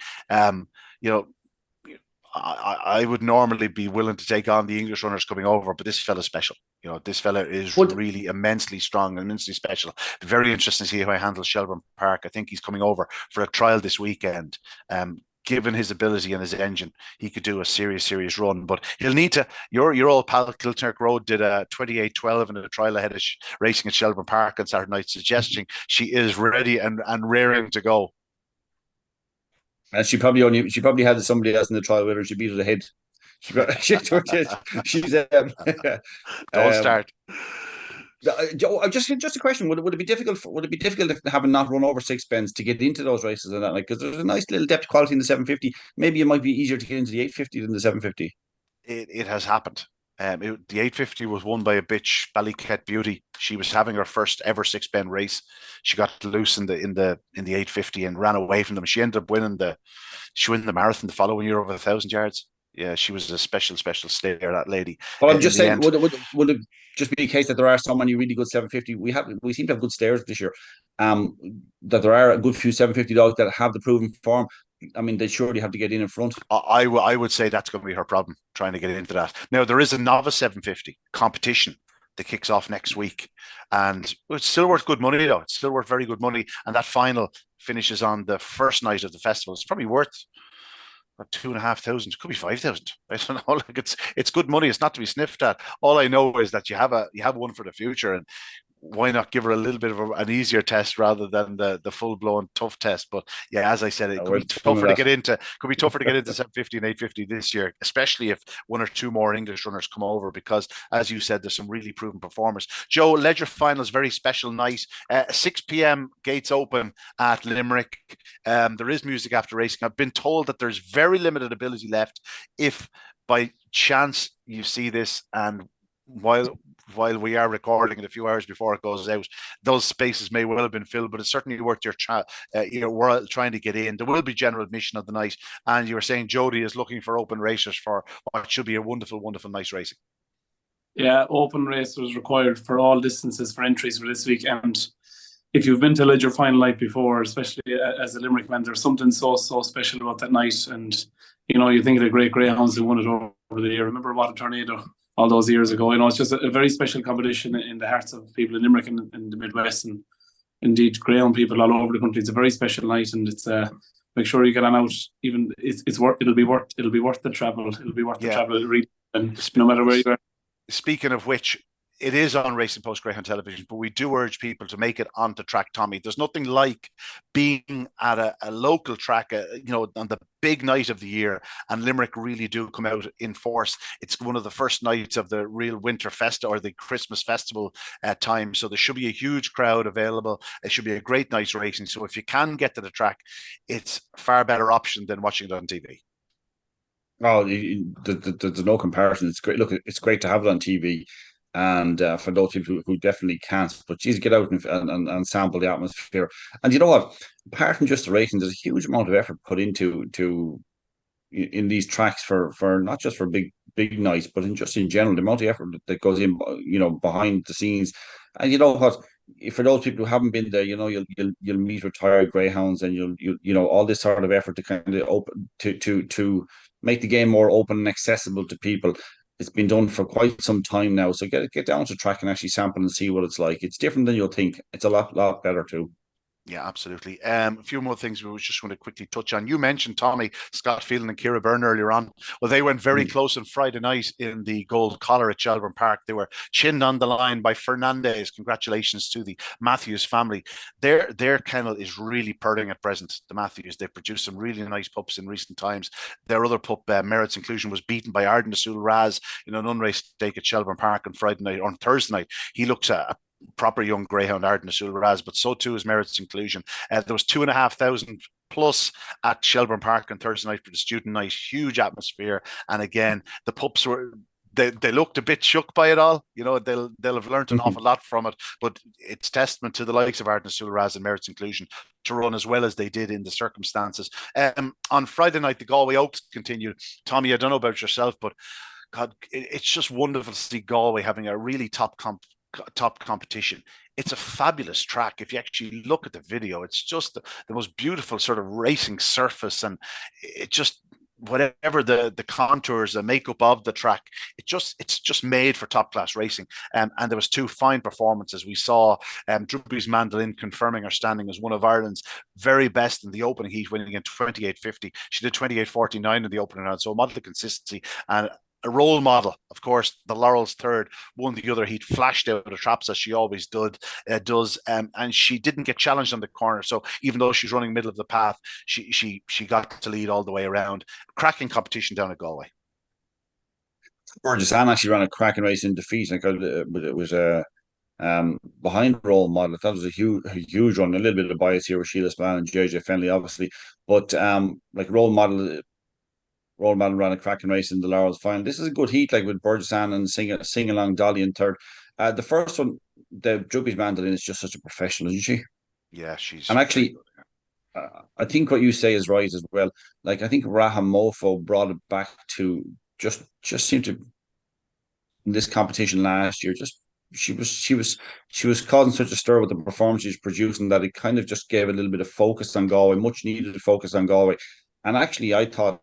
I would normally be willing to take on the English runners coming over, but this fella's special. This fella is really immensely strong and immensely special. Very interesting to see how he handles Shelbourne Park. I think he's coming over for a trial this weekend. Given his ability and his engine, he could do a serious run. But he'll need to. Your old pal Kilturk Road did a 28.12 in a trial ahead of racing at Shelbourne Park on Saturday night, suggesting she is ready and raring to go. And she probably had somebody else in the trial with her. She beat her the head. She's Don't start. Joe, just a question: Would it be difficult? Would it be difficult if having not run over 6 bends to get into those races and that? Like, because there's a nice little depth quality in the 750. Maybe it might be easier to get into the 850 than the 750. It has happened. The 850 was won by a bitch, Ballyket Beauty. She was having her first ever 6 bend race. She got loose in the 850 and ran away from them. She ended up winning the marathon the following year over 1,000 yards. Yeah, she was a special stayer, that lady. But I'm just saying, would it just be a case that there are so many really good 750? We seem to have good stayers this year. That there are a good few 750 dogs that have the proven form. I mean, they surely have to get in front. I would say that's going to be her problem, trying to get into that. Now, there is a novice 750 competition that kicks off next week, and it's still worth good money, though. It's still worth very good money, and that final finishes on the first night of the festival. It's probably worth 2,500. It could be 5,000. I don't know. Like, it's good money. It's not to be sniffed at. All I know is that you have one for the future, and why not give her a little bit of an easier test rather than the full blown tough test? But yeah, as I said, it could be tougher to get into. Could be tougher to get into 750 and 850 this year, especially if 1 or 2 more English runners come over. Because as you said, there's some really proven performers. Joe, Ledger Finals, very special night. 6 p.m. gates open at Limerick. There is music after racing. I've been told that there's very limited ability left. If by chance you see this, and while we are recording it a few hours before it goes out, those spaces may well have been filled, but it's certainly worth your trying to get in. There will be general admission of the night, and you were saying Jody is looking for open racers for what should be a wonderful nice racing. Yeah, open race was required for all distances for entries for this week, and if you've been to Ledger Final night before, especially as a Limerick man, there's something so special about that night. And you think of the great Greyhounds who won it over the year. Remember What a Tornado all those years ago. It's just a very special competition in the hearts of people in Limerick and in the Midwest, and indeed Greyhound people all over the country. It's a very special night, and it's make sure you get on out. Even it'll be worth the travel. It'll be worth the travel, really, and no matter where you are. speaking of which, it is on Racing Post Greyhound Television, but we do urge people to make it onto track, Tommy. There's nothing like being at a local track, on the big night of the year, and Limerick really do come out in force. It's one of the first nights of the real winter festa or the Christmas festival time, so there should be a huge crowd available. It should be a great night's racing. So if you can get to the track, it's a far better option than watching it on TV. Oh, there's no comparison. It's great. Look, it's great to have it on TV, and for those people who definitely can't, but geez, get out and sample the atmosphere. And you know what? Apart from just the racing, there's a huge amount of effort put into in these tracks for not just for big nights, but in general, the amount of effort that goes in, behind the scenes. And you know what? For those people who haven't been there, you'll meet retired greyhounds, and you'll all this sort of effort to kind of open to make the game more open and accessible to people. It's been done for quite some time now. So get down to track and actually sample and see what it's like. It's different than you'll think. It's a lot better too. Yeah, absolutely. A few more things we just want to quickly touch on. You mentioned Tommy, Scott Phelan and Ciara Byrne earlier on. Well, they went very close on Friday night in the Gold Collar at Shelbourne Park. They were chinned on the line by Fernandez. Congratulations to the Matthews family. Their kennel is really purring at present, the Matthews. They've produced some really nice pups in recent times. Their other pup, Merit's Inclusion, was beaten by Arden Asul Raz in an unraced stake at Shelbourne Park on Friday night, on Thursday night. He looks a proper young greyhound, Arden Asul Raz, but so too is Merit's Inclusion. There was 2,500 plus at Shelbourne Park on Thursday night for the student night. Huge atmosphere, and again, the pups were. They looked a bit shook by it all. They'll have learned an awful lot from it, but it's testament to the likes of Arden Asul Raz and Merit's Inclusion to run as well as they did in the circumstances. On Friday night, the Galway Oaks continued. Tommy, I don't know about yourself, but God, it's just wonderful to see Galway having a really top competition. It's a fabulous track. If you actually look at the video, it's just the most beautiful sort of racing surface, and it just, whatever the contours, the makeup of the track, it's just made for top class racing. And there was two fine performances. We saw Droopy's Mandolin confirming her standing as one of Ireland's very best in the opening heat, winning in 28.50. She did 28.49 in the opening round, so a model of consistency and a role model. Of course, the Laurel's third won the other heat, flashed out of the traps as she always does, and she didn't get challenged on the corner. So even though she's running middle of the path, she got to lead all the way around. Cracking competition down at Galway. Burgess Ann actually ran a cracking race in defeat. It was behind role model. That was a huge run. A little bit of bias here with Sheila Span and JJ Fenley, obviously, but like role model ran a cracking race in the Laurels final. This is a good heat, like with Burgess Ann and sing along Dolly in third. The first one, the Droopy's Mandolin, is just such a professional, isn't she? Yeah, she's. And actually, I think what you say is right as well. Like, I think Raham Mofo brought it back to just seemed to, in this competition last year, just she was causing such a stir with the performance she's producing that it kind of just gave a little bit of focus on Galway, much needed focus on Galway. And actually, I thought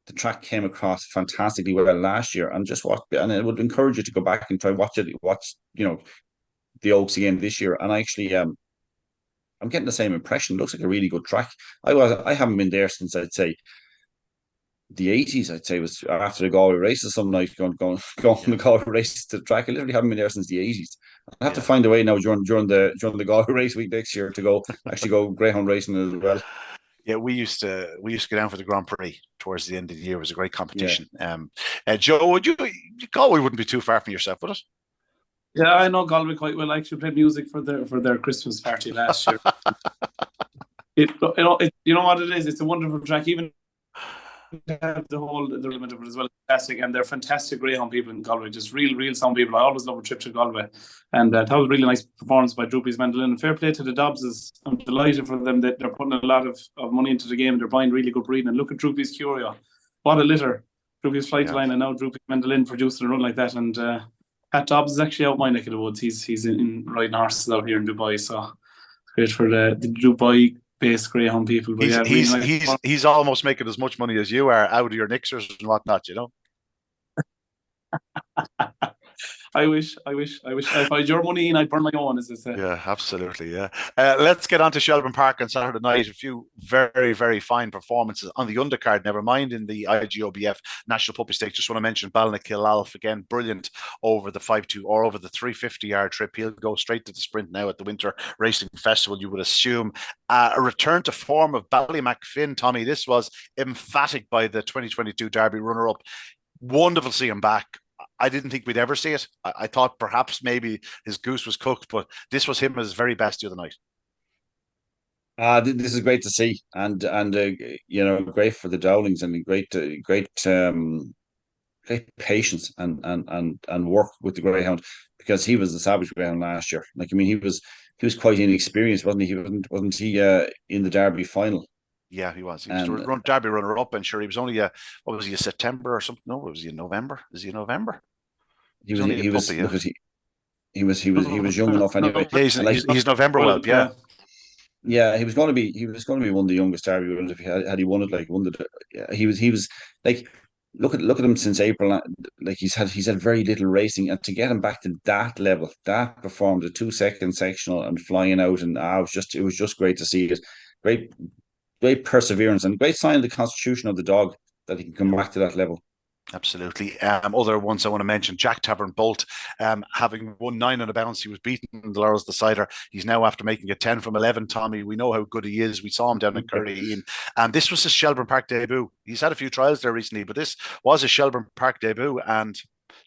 the track came across fantastically well last year, and and I would encourage you to go back and try watch the Oaks again this year. And actually, I'm getting the same impression. It looks like a really good track. I haven't been there since, I'd say, the 80s. I'd say it was after the Galway races some night, going from the Galway races to the track. I literally haven't been there since the 80s. I have to find a way now during the Galway race week next year to go greyhound racing as well. Yeah, we used to go down for the Grand Prix towards the end of the year. It was a great competition. Yeah. Joe, Galway wouldn't be too far from yourself, would it? Yeah, I know Galway quite well. I actually played music for their Christmas party last year. You know what it is? It's a wonderful track. Even the element of it as well, fantastic, and they're fantastic greyhound people in Galway. Just real sound people. I always love a trip to Galway, and that was a really nice performance by Droopy's Mandolin. Fair play to the Dobbses. I'm delighted for them that they're putting a lot of money into the game. They're buying really good breeding. And look at Droopy's Curio. What a litter! Droopy's Flight Line, and now Droopy's Mandolin producing a run like that. And Pat Dobbs is actually out my neck of the woods. He's in riding horses out here in Dubai, so it's great for the Dubai based greyhound people. But he's almost making as much money as you are out of your Nixers and whatnot, I wish. If I had your money in, I'd burn my own, as I say. Yeah, absolutely. Yeah. Let's get on to Shelbourne Park on Saturday night. A few very, very fine performances on the undercard, never mind in the IGOBF National Puppy Stake. Just want to mention Ballinakillalf again, brilliant over the 5-2 or over the 350-yard trip. He'll go straight to the sprint now at the Winter Racing Festival, you would assume. A return to form of Ballymacfin, Tommy. This was emphatic by the 2022 Derby runner-up. Wonderful to see him back. I didn't think we'd ever see it. I thought perhaps maybe his goose was cooked, but this was him at his very best the other night. This is great to see, and great for the Dowlings, and great patience and work with the Greyhound, because he was the savage Greyhound last year. Like, I mean, he was quite inexperienced, wasn't he? Wasn't he in the Derby final? Yeah, he was. He was the Derby runner-up, and sure, he was only what was he, a September or something? No, was he in November? Is he in November? He was young enough anyway. Yeah, he's November whelp, yeah. Yeah, he was going to be one of the youngest Derby winners if had he won it. Like, he was like, look at him since April. Like, he's had very little racing, and to get him back to that level, that performed a 2-second sectional and flying out, and it was just great to see it. Great perseverance, and great sign of the constitution of the dog that he can come back to that level. Absolutely. Other ones I want to mention: Jack Tavern Bolt, having won 9 on a bounce, he was beaten in the Laurels Decider. He's now after making a 10 from 11. Tommy, we know how good he is. We saw him down in Curraheen, and this was his Shelbourne Park debut. He's had a few trials there recently, but this was his Shelbourne Park debut, and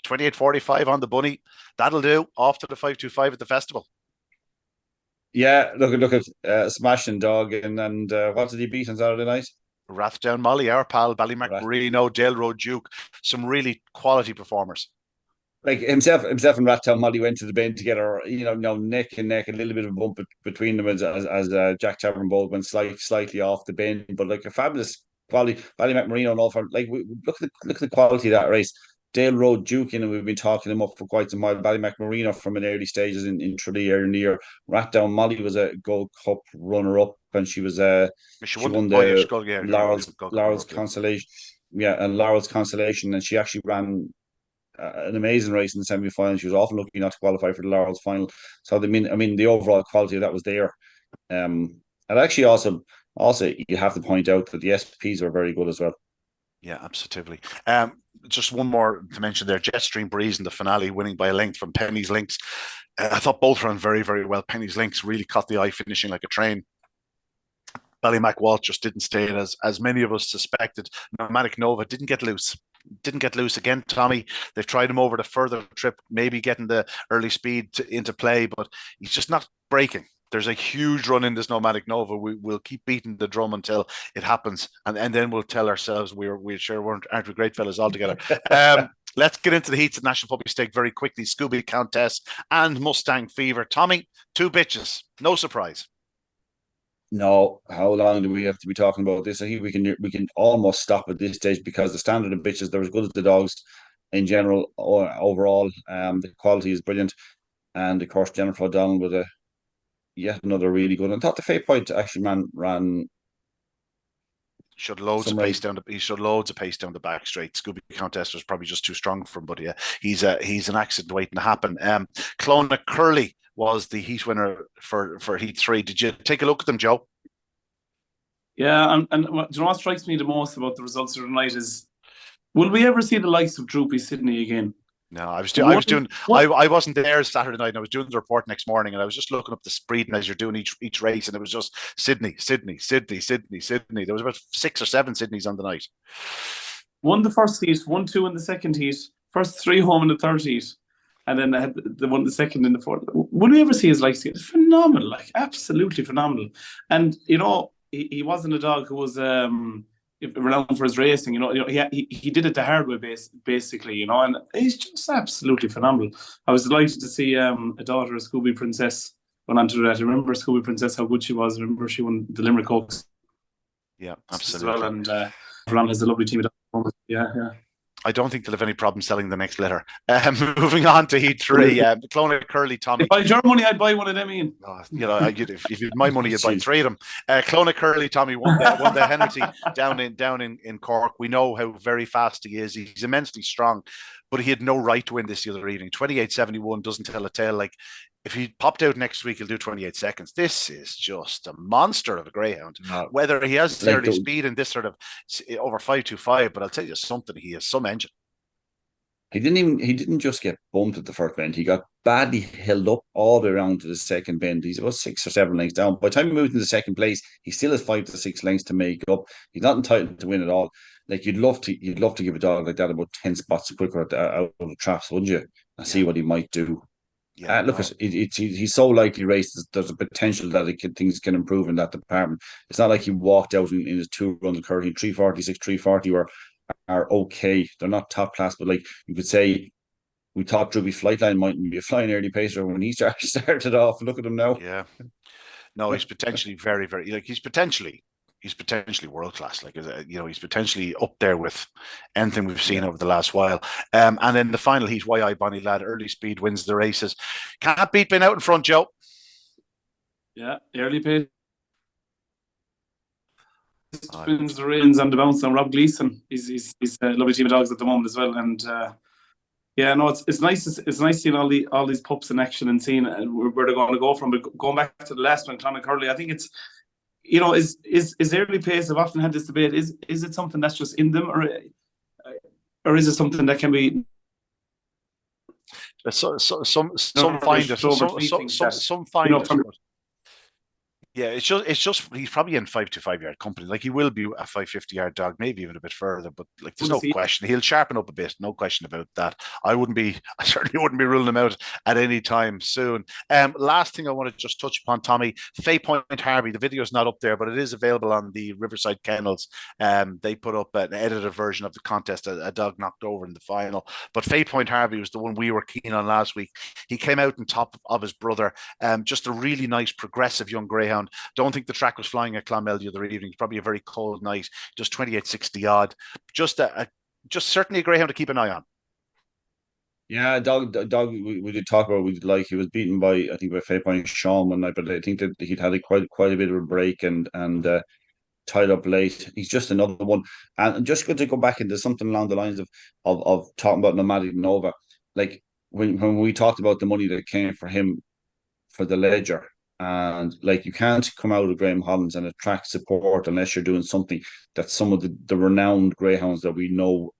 28.45 on the bunny. That'll do. Off to the 5.25 at the festival. Yeah, look at smashing dog, and what did he beat on Saturday night? Rathdown Molly, our pal, Ballymac-Marino, Dale Road Duke, some really quality performers. Like himself and Rathdown Molly went to the bend together, neck and neck, a little bit of a bump between them as Jack Tavern Bolt went slightly off the bend, but like a fabulous quality. Ballymac-Marino and all for, like, look at the quality of that race. Dale Road Duke, we've been talking him up for quite some while. Ballymac-Marino from an early stages in Tralee earlier in the year. Rathdown Molly was a Gold Cup runner-up, and she won the Laurels Consolation. Yeah, and Laurels Consolation, and she actually ran an amazing race in the semi-final. She was often lucky not to qualify for the Laurels final. So I mean, the overall quality of that was there. And actually, also you have to point out that the SPs were very good as well. Yeah, absolutely. Just one more to mention there: Jetstream Breeze in the finale, winning by a length from Penny's Links. I thought both ran very, very well. Penny's Links really caught the eye, finishing like a train. Ballymac Walt just didn't stay it, as many of us suspected. Nomadic Nova didn't get loose again, Tommy. They've tried him over the further trip, maybe getting the early speed into play, but he's just not breaking. There's a huge run in this Nomadic Nova. We'll keep beating the drum until it happens, and then we'll tell ourselves we sure aren't we great fellas altogether. Let's get into the heats of National Puppy Stake very quickly. Scooby Countess and Mustang Fever. Tommy, 2 bitches, no surprise. No, how long do we have to be talking about this? I think we can almost stop at this stage, because the standard of bitches, they're as good as the dogs in general. Overall, the quality is brilliant, and of course Jennifer O'Donnell with yet another really good. I thought the Fate Point actually ran. Showed loads of pace down the back straight. Scooby Countess was probably just too strong for him, but yeah, he's an accident waiting to happen. Clonmel Curley was the heat winner for Heat 3. Did you take a look at them, Joe? Yeah, and do you know what strikes me the most about the results of the night is, will we ever see the likes of Droopy Sydney again? No, I wasn't there Saturday night, and I was doing the report next morning, and I was just looking up the spread as you're doing each race, and it was just Sydney. There was about 6 or 7 Sydneys on the night. Won the first heat, 1-2 in the second heat, first 3 home in the third heat, and then they had the second in the fourth. Will we ever see his likes again? It's phenomenal, like absolutely phenomenal. And he wasn't a dog who was renowned for his racing. He did it the hard way, basically. And he's just absolutely phenomenal. I was delighted to see a daughter of Scooby Princess went on to that. I remember Scooby Princess, how good she was. I remember she won the Limerick Oaks. Yeah, absolutely. As well, and Fernand has a lovely team. Yeah. I don't think they'll have any problem selling the next litter. Moving on to Heat 3, Clonmel Curly Tommy. If I had your money, I'd buy one of them, Ian. You know, if you had my money, you'd buy 3 of them. Clonmel Curly Tommy won the Hennerty down in Cork. We know how very fast he is. He's immensely strong, but he had no right to win this the other evening. 28.71 doesn't tell a tale. Like, if he popped out next week, he'll do 28 seconds. This is just a monster of a greyhound. Whether he has early speed in this sort of over 5.25, but I'll tell you something, he has some engine. He didn't just get bumped at the first bend. He got badly held up all the way around to the second bend. He's about 6 or 7 lengths down. By the time he moved into second place, he still has 5 to 6 lengths to make up. He's not entitled to win at all. Like, you'd love to give a dog like that about 10 spots quicker out of the traps, wouldn't you? And see what he might do. Yeah, look, he's so lightly raced. There's a potential that things can improve in that department. It's not like he walked out in his 2 runs currently 346, 340 are okay. They're not top class, but like you could say, we thought Druby Flightline mightn't be a flying early pacer when he started off. Look at him now. Yeah, no, he's potentially very, very he's potentially world class. Like, you know, he's potentially up there with anything we've seen over the last while. And then the final heat, YI Bonnie Lad, early speed wins the races. Can't beat being out in front, Joe. Yeah, early pace. Wins the reins on the bounce on Rob Gleeson. He's a lovely team of dogs at the moment as well. And yeah, no, it's nice. It's nice seeing all these pups in action and seeing where they're going to go from. But going back to the last one, Clonmel Curly, I think it's, you know, is early pace. I've often had this debate. Is it something that's just in them, or is it something that can be? Some find it. Some find it. Yeah, it's just he's probably in 5 to 5 yard company. Like, he will be a 550 yard dog, maybe even a bit further. But like, there's no question he'll sharpen up a bit. No question about that. I certainly wouldn't be ruling him out at any time soon. Last thing I want to just touch upon, Tommy, Fay Point Harvey. The video is not up there, but it is available on the Riverside Kennels. They put up an edited version of the contest. A dog knocked over in the final, but Fay Point Harvey was the one we were keen on last week. He came out on top of his brother. Just a really nice, progressive young greyhound. Don't think the track was flying at Clonmel the other evening. Probably a very cold night. Just 28.60 odd. Just certainly a greyhound to keep an eye on. Yeah, dog. We did talk about. We did like he was beaten by, I think, by Fay Point Sean one night, but I think that he'd had quite a bit of a break and tied up late. He's just another one. And just good to go back into something along the lines of talking about Nomadic Nova. Like, when we talked about the money that came for him for the Ledger. And like, you can't come out of Graham Hollands and attract support unless you're doing something that some of the renowned greyhounds that we know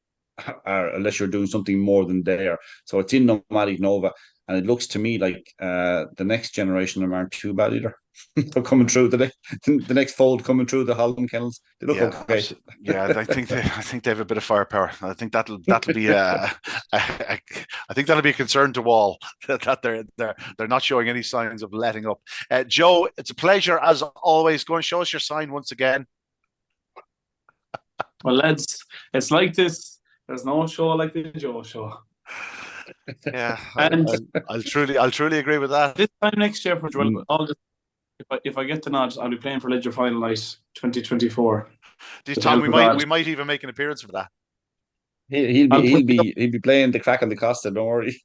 are, unless you're doing something more than there. So it's in Nomadic Nova, and it looks to me like the next generation of them aren't too bad either. They're coming through the next fold, coming through the Holland Kennels. They look okay. Yeah, I think they have a bit of firepower. I think that'll be I think that'll be a concern to all that they're not showing any signs of letting up. Joe, it's a pleasure as always. Go and show us your sign once again. Well, lads, it's like this. There's no show like the Joe Show. Yeah, and I'll truly agree with that. This time next year, if I get the nod, I'll be playing for Ledger Final Night 2024. This time we might even make an appearance for that. He'll be playing the crack on the Costa. Don't worry.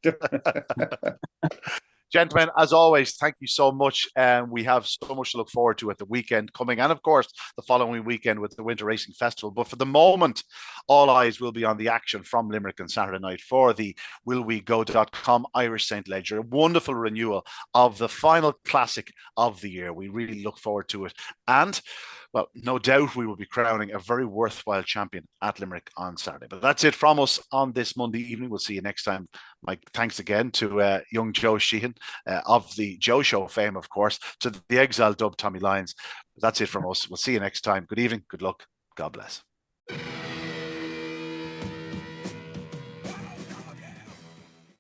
Gentlemen, as always, thank you so much. We have so much to look forward to at the weekend coming, and of course the following weekend with the Winter Racing Festival. But for the moment, all eyes will be on the action from Limerick on Saturday night for the willwego.com Irish St. Ledger. A wonderful renewal of the final classic of the year. We really look forward to it. And well, no doubt we will be crowning a very worthwhile champion at Limerick on Saturday. But that's it from us on this Monday evening. We'll see you next time. Mike, thanks again to young Joe Sheahan of the Joe Show fame, of course, to the exiled dub Tommy Lyons. That's it from us. We'll see you next time. Good evening. Good luck. God bless.